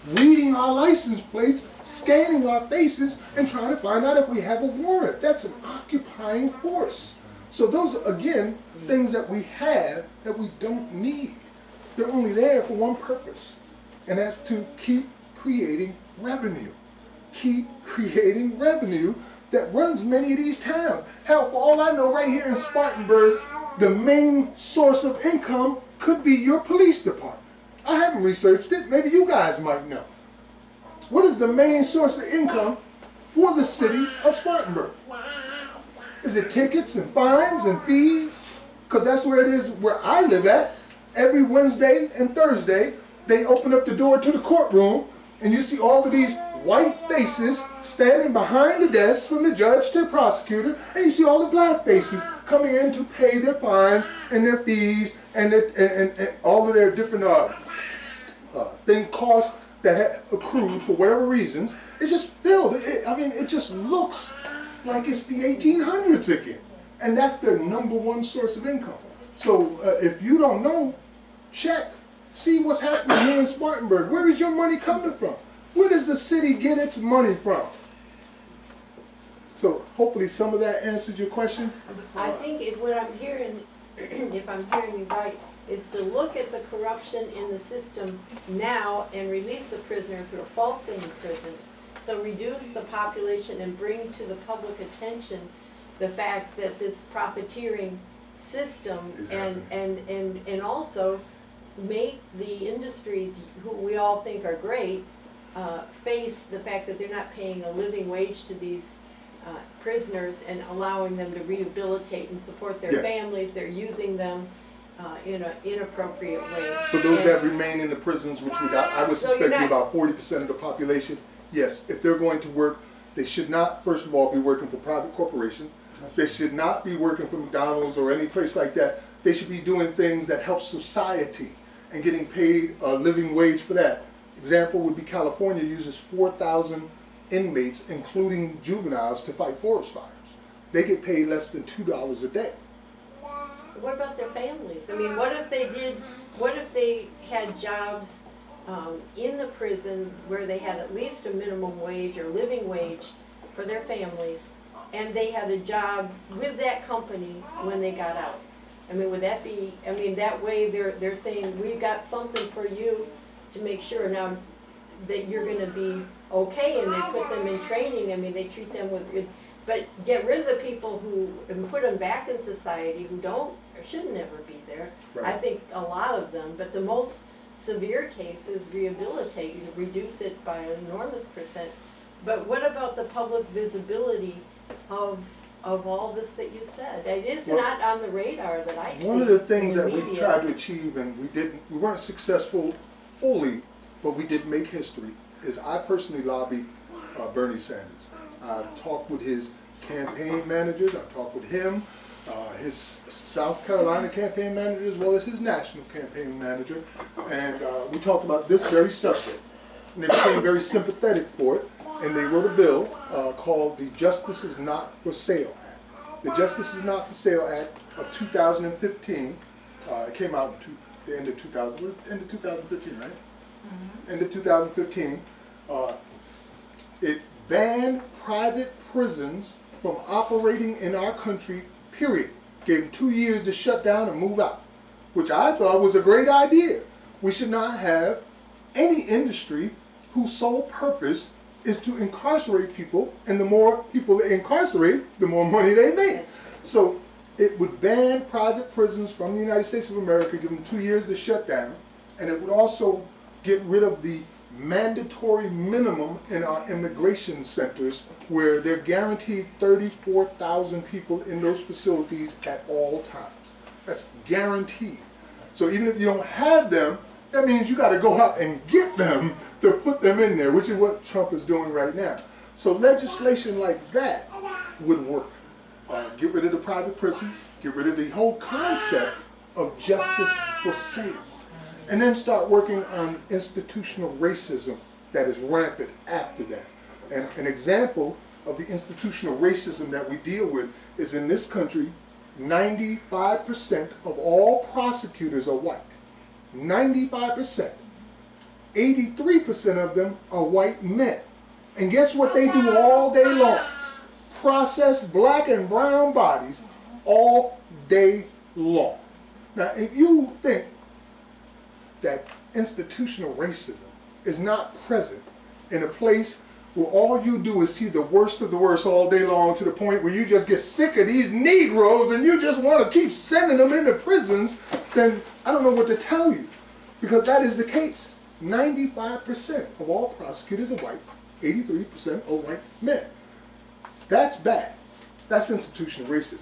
S1: reading our license plates, scanning our faces, and trying to find out if we have a warrant. That's an occupying force. So those are, again, things that we have that we don't need. They're only there for one purpose, and that's to keep creating revenue. Keep creating revenue that runs many of these towns. Hell, for all I know, right here in Spartanburg, the main source of income could be your police department. I haven't researched it. Maybe you guys might know. What is the main source of income for the city of Spartanburg? Is it tickets and fines and fees? Because that's where it is where I live at. Every Wednesday and Thursday, they open up the door to the courtroom and you see all of these white faces standing behind the desk from the judge to the prosecutor, and you see all the black faces coming in to pay their fines and their fees and all of their different costs that have accrued for whatever reasons. It's just filled. It just looks like it's the 1800s again. And that's their number one source of income. So if you don't know, check. See what's happening here in Spartanburg. Where is your money coming from? Where does the city get its money from? So hopefully some of that answered your question.
S6: I think what I'm hearing, if I'm hearing you right, is to look at the corruption in the system now and release the prisoners who are falsely in prison. So reduce the population and bring to the public attention the fact that this profiteering system
S1: is
S6: and also make the industries who we all think are great face the fact that they're not paying a living wage to these prisoners and allowing them to rehabilitate and support their
S1: Yes.
S6: families. They're using them in an inappropriate way.
S1: For those that remain in the prisons, which I would
S6: So
S1: suspect
S6: you're
S1: be
S6: not-
S1: about 40% of the population, yes, if they're going to work, they should not, first of all, be working for private corporations. They should not be working for McDonald's or any place like that. They should be doing things that help society and getting paid a living wage for that. Example would be California uses 4,000 inmates, including juveniles, to fight forest fires. They get paid less than $2 a day.
S6: What about their families? I mean, what if they had jobs in the prison where they had at least a minimum wage or living wage for their families, and they had a job with that company when they got out? I mean, would that be, I mean, that way they're saying, we've got something for you to make sure now that you're gonna be okay, and they put them in training. I mean, they treat them with, but get rid of the people who, and put them back in society who don't, or shouldn't ever be there.
S1: Right.
S6: I think a lot of them, but the most severe cases rehabilitate, you reduce it by an enormous percent. But what about the public visibility of all this that you said? It is not on the radar that I see.
S1: One of the things
S6: in the
S1: that we
S6: media.
S1: tried to achieve, and we weren't successful fully, but we did make history, is I personally lobbied Bernie Sanders. I talked with his campaign managers, I talked with him, his South Carolina campaign manager, as well as his national campaign manager, and we talked about this very subject. And they became very sympathetic for it, and they wrote a bill called the Justice is Not for Sale Act. The Justice is Not for Sale Act of 2015, it came out the end of 2015, right? End of 2015, it banned private prisons from operating in our country, period. Gave them 2 years to shut down and move out, which I thought was a great idea. We should not have any industry whose sole purpose is to incarcerate people, and the more people they incarcerate, the more money they make. So it would ban private prisons from the United States of America, give them 2 years to shut down, and it would also get rid of the mandatory minimum in our immigration centers, where they're guaranteed 34,000 people in those facilities at all times. That's guaranteed. So even if you don't have them, that means you got to go out and get them to put them in there, which is what Trump is doing right now. So legislation like that would work. Get rid of the private prisons, get rid of the whole concept of justice for sale, and then start working on institutional racism that is rampant after that. And an example of the institutional racism that we deal with is in this country, 95% of all prosecutors are white. 95%. 83% of them are white men. And guess what they do all day long? Process black and brown bodies all day long. Now, if you think that institutional racism is not present in a place where all you do is see the worst of the worst all day long, to the point where you just get sick of these Negroes and you just want to keep sending them into prisons, then I don't know what to tell you. Because that is the case. 95% of all prosecutors are white, 83% are white men. That's bad. That's institutional racism.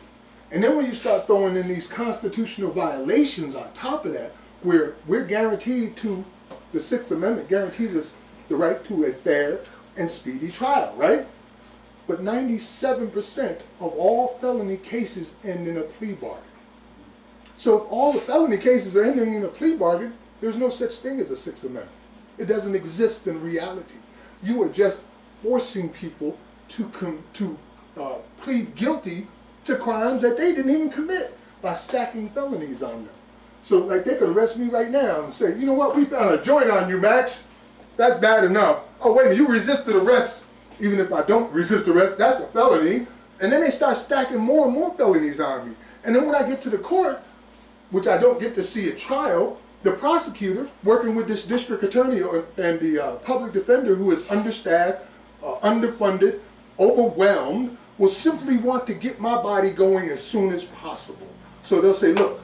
S1: And then when you start throwing in these constitutional violations on top of that, where we're guaranteed to, the Sixth Amendment guarantees us the right to a fair and speedy trial, right? But 97% of all felony cases end in a plea bargain. So if all the felony cases are ending in a plea bargain, there's no such thing as a Sixth Amendment. It doesn't exist in reality. You are just forcing people to plead guilty to crimes that they didn't even commit by stacking felonies on them. So like they could arrest me right now and say, you know what, we found a joint on you, Max. That's bad enough. Oh wait a minute, you resisted arrest. Even if I don't resist arrest, that's a felony. And then they start stacking more and more felonies on me. And then when I get to the court, which I don't get to see at trial, the prosecutor, working with this district attorney and the public defender, who is understaffed, underfunded, overwhelmed, will simply want to get my body going as soon as possible. So they'll say, look,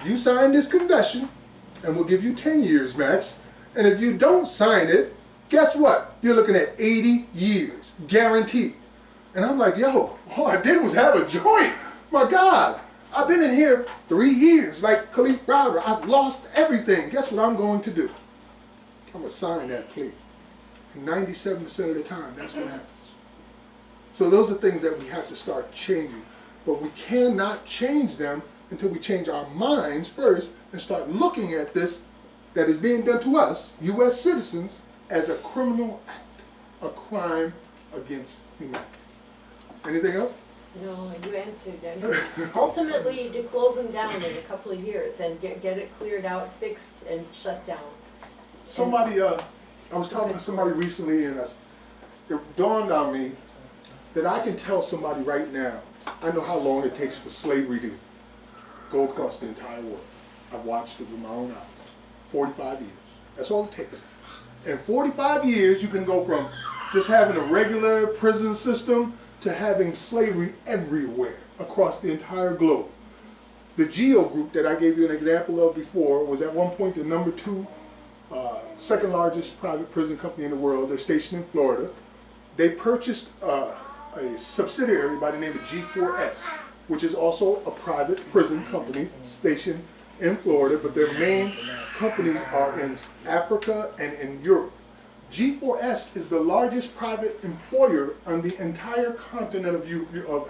S1: you sign this confession and we'll give you 10 years max. And if you don't sign it, guess what? You're looking at 80 years, guaranteed. And I'm like, yo, all I did was have a joint. My God, I've been in here 3 years, like Khalif Browder. I've lost everything. Guess what I'm going to do? I'm going to sign that plea. And 97% of the time, that's what happens. So those are things that we have to start changing. But we cannot change them until we change our minds first and start looking at this that is being done to us, U.S. citizens, as a criminal act, a crime against humanity. Anything else?
S6: No, you answered that. Ultimately, you do close them down in a couple of years and get it cleared out, fixed, and shut down.
S1: Somebody, I was talking to somebody recently, and it dawned on me that I can tell somebody right now, I know how long it takes for slavery to go across the entire world. I've watched it with my own eyes. 45 years. That's all it takes. In 45 years, you can go from just having a regular prison system to having slavery everywhere across the entire globe. The GEO group that I gave you an example of before was at one point the number 2 second largest private prison company in the world. They're stationed in Florida. They purchased a subsidiary by the name of G4S, which is also a private prison company stationed in Florida, but their main companies are in Africa and in Europe. G4S is the largest private employer on the entire continent of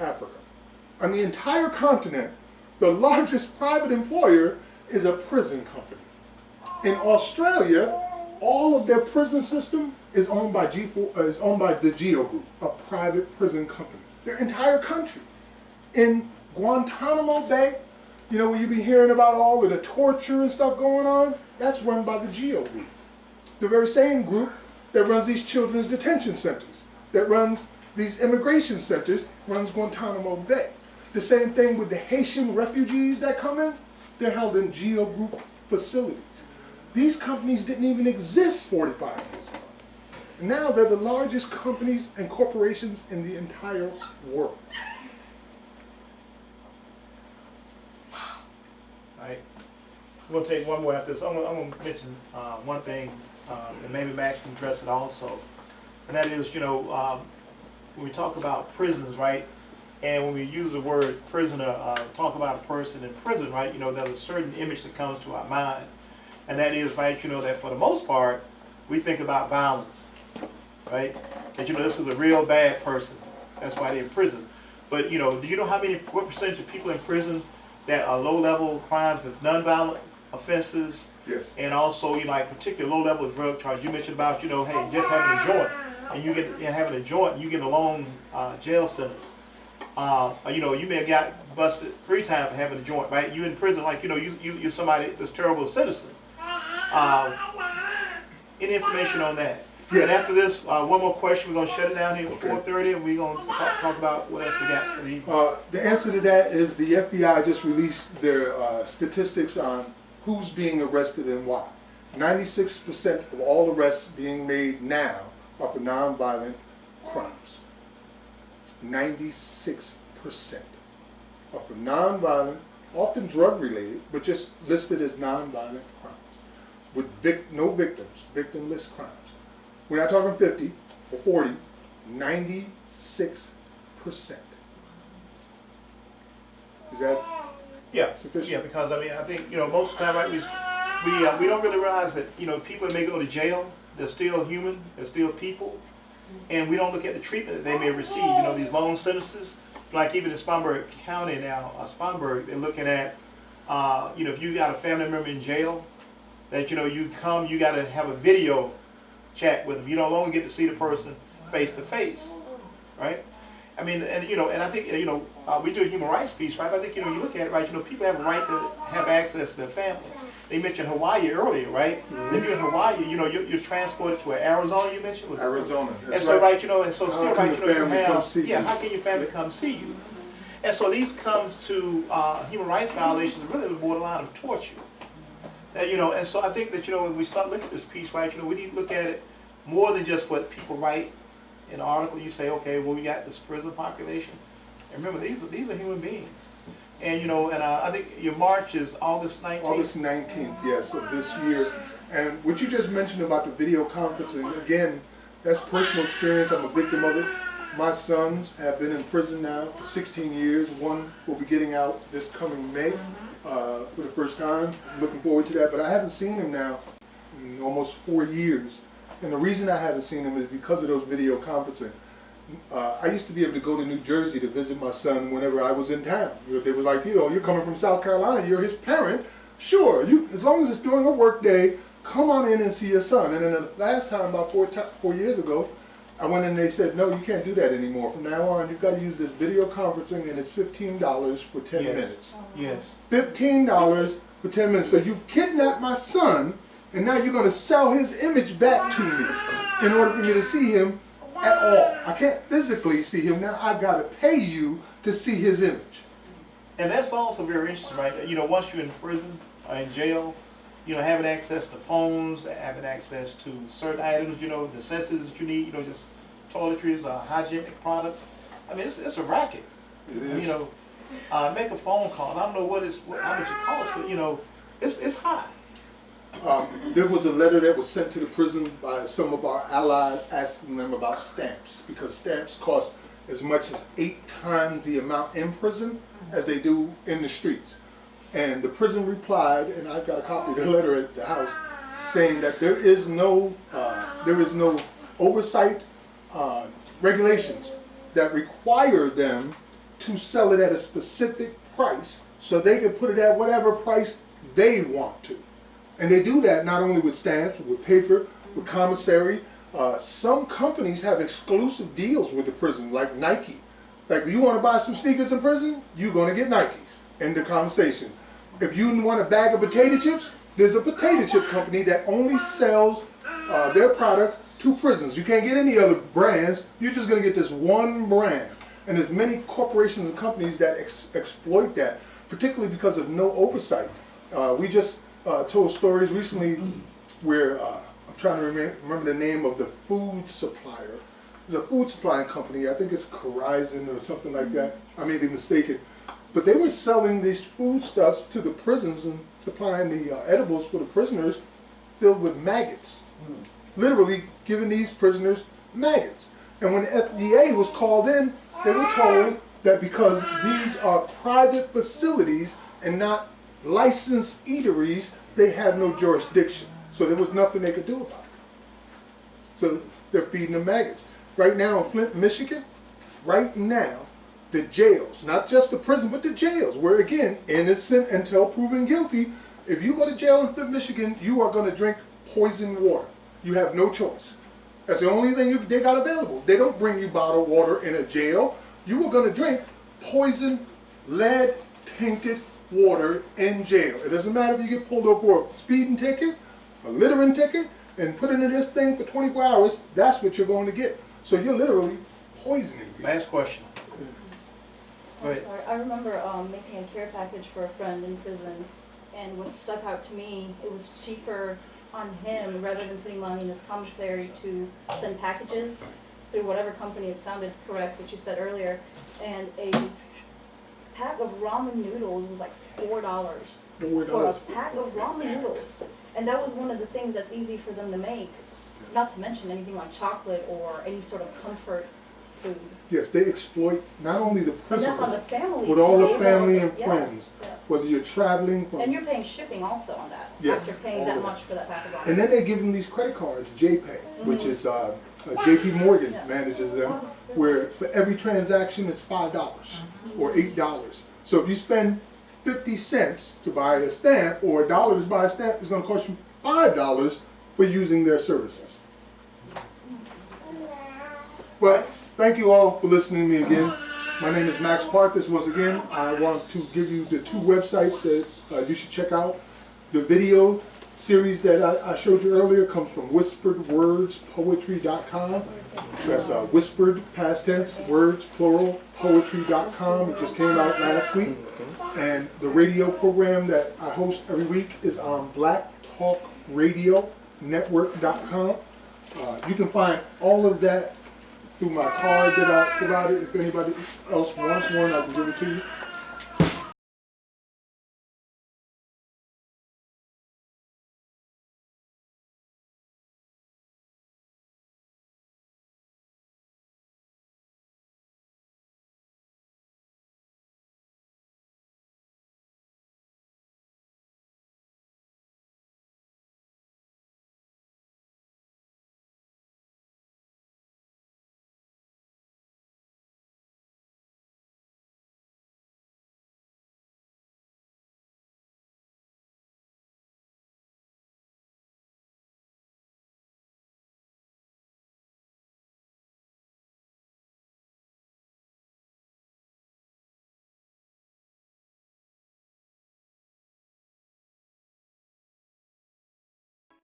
S1: Africa. On the entire continent, the largest private employer is a prison company. In Australia, all of their prison system is owned by the GEO Group, a private prison company. Their entire country. In Guantanamo Bay, you know, where you be hearing about all of the torture and stuff going on, that's run by the GEO Group. The very same group that runs these children's detention centers, that runs these immigration centers, runs Guantanamo Bay. The same thing with the Haitian refugees that come in, they're held in GEO Group facilities. These companies didn't even exist 45 years ago. Now they're the largest companies and corporations in the entire world.
S20: Right. We'll take one more after this. I'm going to mention one thing, and maybe Max can address it also. And that is, you know, when we talk about prisons, right, and when we use the word prisoner, talk about a person in prison, right, you know, there's a certain image that comes to our mind. And that is, right, you know, that for the most part, we think about violence, right? That, you know, this is a real bad person. That's why they're in prison. But, you know, do you know what percentage of people in prison that are low-level crimes, that's nonviolent offenses?
S1: Yes. And
S20: also, you know, like particular low-level drug charges. You mentioned about, you know, hey, just having a joint, and you get a long jail sentence. You know, you may have got busted 3 times for having a joint, right? You in prison, like, you know, you're somebody that's terrible citizen. Any information on that? Yes. And after this, one more question. We're going to shut it down here at 4:30, and we're going to talk about what else we got for the evening.
S1: The answer to that is the FBI just released their statistics on who's being arrested and why. 96% of all arrests being made now are for nonviolent crimes. 96% are for nonviolent, often drug-related, but just listed as nonviolent crimes. With no victims, victimless crimes. We're not talking 50 or 40, 96%. Is that sufficient?
S20: Yeah, because I mean, I think, you know, most of the time, right, we don't really realize that, you know, people that may go to jail, they're still human, they're still people, and we don't look at the treatment that they may receive. You know, these long sentences, like even in Spartanburg County now, Spartanburg, they're looking at, you know, if you got a family member in jail, that, you know, you got to have a video chat with them. You don't only get to see the person face to face, right? I mean, and you know, and I think, you know, we do a human rights piece, right? I think, you know, you look at it, right? You know, people have a right to have access to their family. They mentioned Hawaii earlier, right? Mm-hmm. If you're in Hawaii, you know, you're transported to Arizona. You mentioned was
S1: Arizona.
S20: And so, right, you know, and so still, right, you know, how can your family come see you? And so these comes to human rights violations, really the borderline of torture. You know, and so I think that, you know, when we start looking at this piece, right, you know, we need to look at it more than just what people write in an article. You say, okay, well, we got this prison population. And remember, these are human beings. And you know, and I think your march is August 19th.
S1: August 19th, yes, of this year. And what you just mentioned about the video conferencing, again, that's personal experience. I'm a victim of it. My sons have been in prison now for 16 years. One will be getting out this coming May for the first time. I'm looking forward to that. But I haven't seen him now in almost 4 years. And the reason I haven't seen him is because of those video conferencing. I used to be able to go to New Jersey to visit my son whenever I was in town. They was like, you know, you're coming from South Carolina, you're his parent. Sure, as long as it's during a work day, come on in and see your son. And then the last time, about 4 years ago, I went in and they said, no, you can't do that anymore. From now on, you've got to use this video conferencing, and it's $15 for 10 minutes.
S20: Yes.
S1: $15 for 10 minutes. So you've kidnapped my son, and now you're going to sell his image back to me in order for me to see him at all. I can't physically see him now. I got to pay you to see his image.
S20: And that's also very interesting, right? You know, once you're in prison or in jail, you know, having access to phones, having access to certain items, you know, necessities that you need, you know, just toiletries, hygienic products. I mean, it's a racket.
S1: It is.
S20: You know, make a phone call. I don't know how much it costs, but you know, it's high.
S1: There was a letter that was sent to the prison by some of our allies asking them about stamps, because stamps cost as much as 8 times the amount in prison as they do in the streets. And the prison replied, and I've got a copy of the letter at the house, saying that there is no oversight regulations that require them to sell it at a specific price, so they can put it at whatever price they want to. And they do that not only with stamps, with paper, with commissary. Some companies have exclusive deals with the prison, like Nike. Like, if you want to buy some sneakers in prison, you're going to get Nikes. End the conversation. If you want a bag of potato chips, there's a potato chip company that only sells their product to prisons. You can't get any other brands. You're just going to get this one brand. And there's many corporations and companies that exploit that, particularly because of no oversight. We just told stories recently where I'm trying to remember the name of the food supplier. There's a food supplying company, I think it's Horizon or something like that. I may be mistaken. But they were selling these foodstuffs to the prisons and supplying the edibles for the prisoners filled with maggots. Literally giving these prisoners maggots. And when the FDA was called in, they were told that because these are private facilities and not licensed eateries, they have no jurisdiction. So there was nothing they could do about it. So they're feeding them maggots. Right now in Flint, Michigan, right now, the jails, not just the prison, but the jails, where again, innocent until proven guilty. If you go to jail in Flint, Michigan, you are going to drink poisoned water. You have no choice. That's the only thing they got available. They don't bring you bottled water in a jail. You are going to drink poisoned, lead-tainted water in jail. It doesn't matter if you get pulled over for a speeding ticket, a littering ticket, and put into this thing for 24 hours, that's what you're going to get. So you're literally poisoning people.
S20: Last question.
S21: I'm sorry. I remember making a care package for a friend in prison, and what stuck out to me, it was cheaper on him rather than putting money in his commissary to send packages through whatever company. It sounded correct what you said earlier, and a pack of ramen noodles was like $4 for a pack of ramen noodles, and that was one of the things that's easy for them to make, not to mention anything like chocolate or any sort of comfort food.
S1: Yes, they exploit not only the prisoner,
S21: and that's on the family
S1: but all
S21: too.
S1: the family and
S21: Yeah.
S1: friends.
S21: Yeah.
S1: Whether you're traveling from,
S21: And you're paying shipping also on that,
S1: Yes,
S21: after paying
S1: all
S21: that
S1: of
S21: much for that pack of ramen.
S1: and then they give them these credit cards, JPay, which is JP Morgan manages them, where for every transaction it's $5 or $8. So if you spend 50 cents to buy a stamp or $1 to buy a stamp, it's going to cost you $5 for using their services. But thank you all for listening to me again. My name is Max Parthas. Once again, I want to give you the 2 websites that you should check out. The video series that I showed you earlier comes from whisperedwordspoetry.com. That's whispered, past tense, words, plural, poetry.com. It just came out last week. And the radio program that I host every week is on blacktalkradionetwork.com. You can find all of that through my card that I provided. If anybody else wants one, I can give it to you.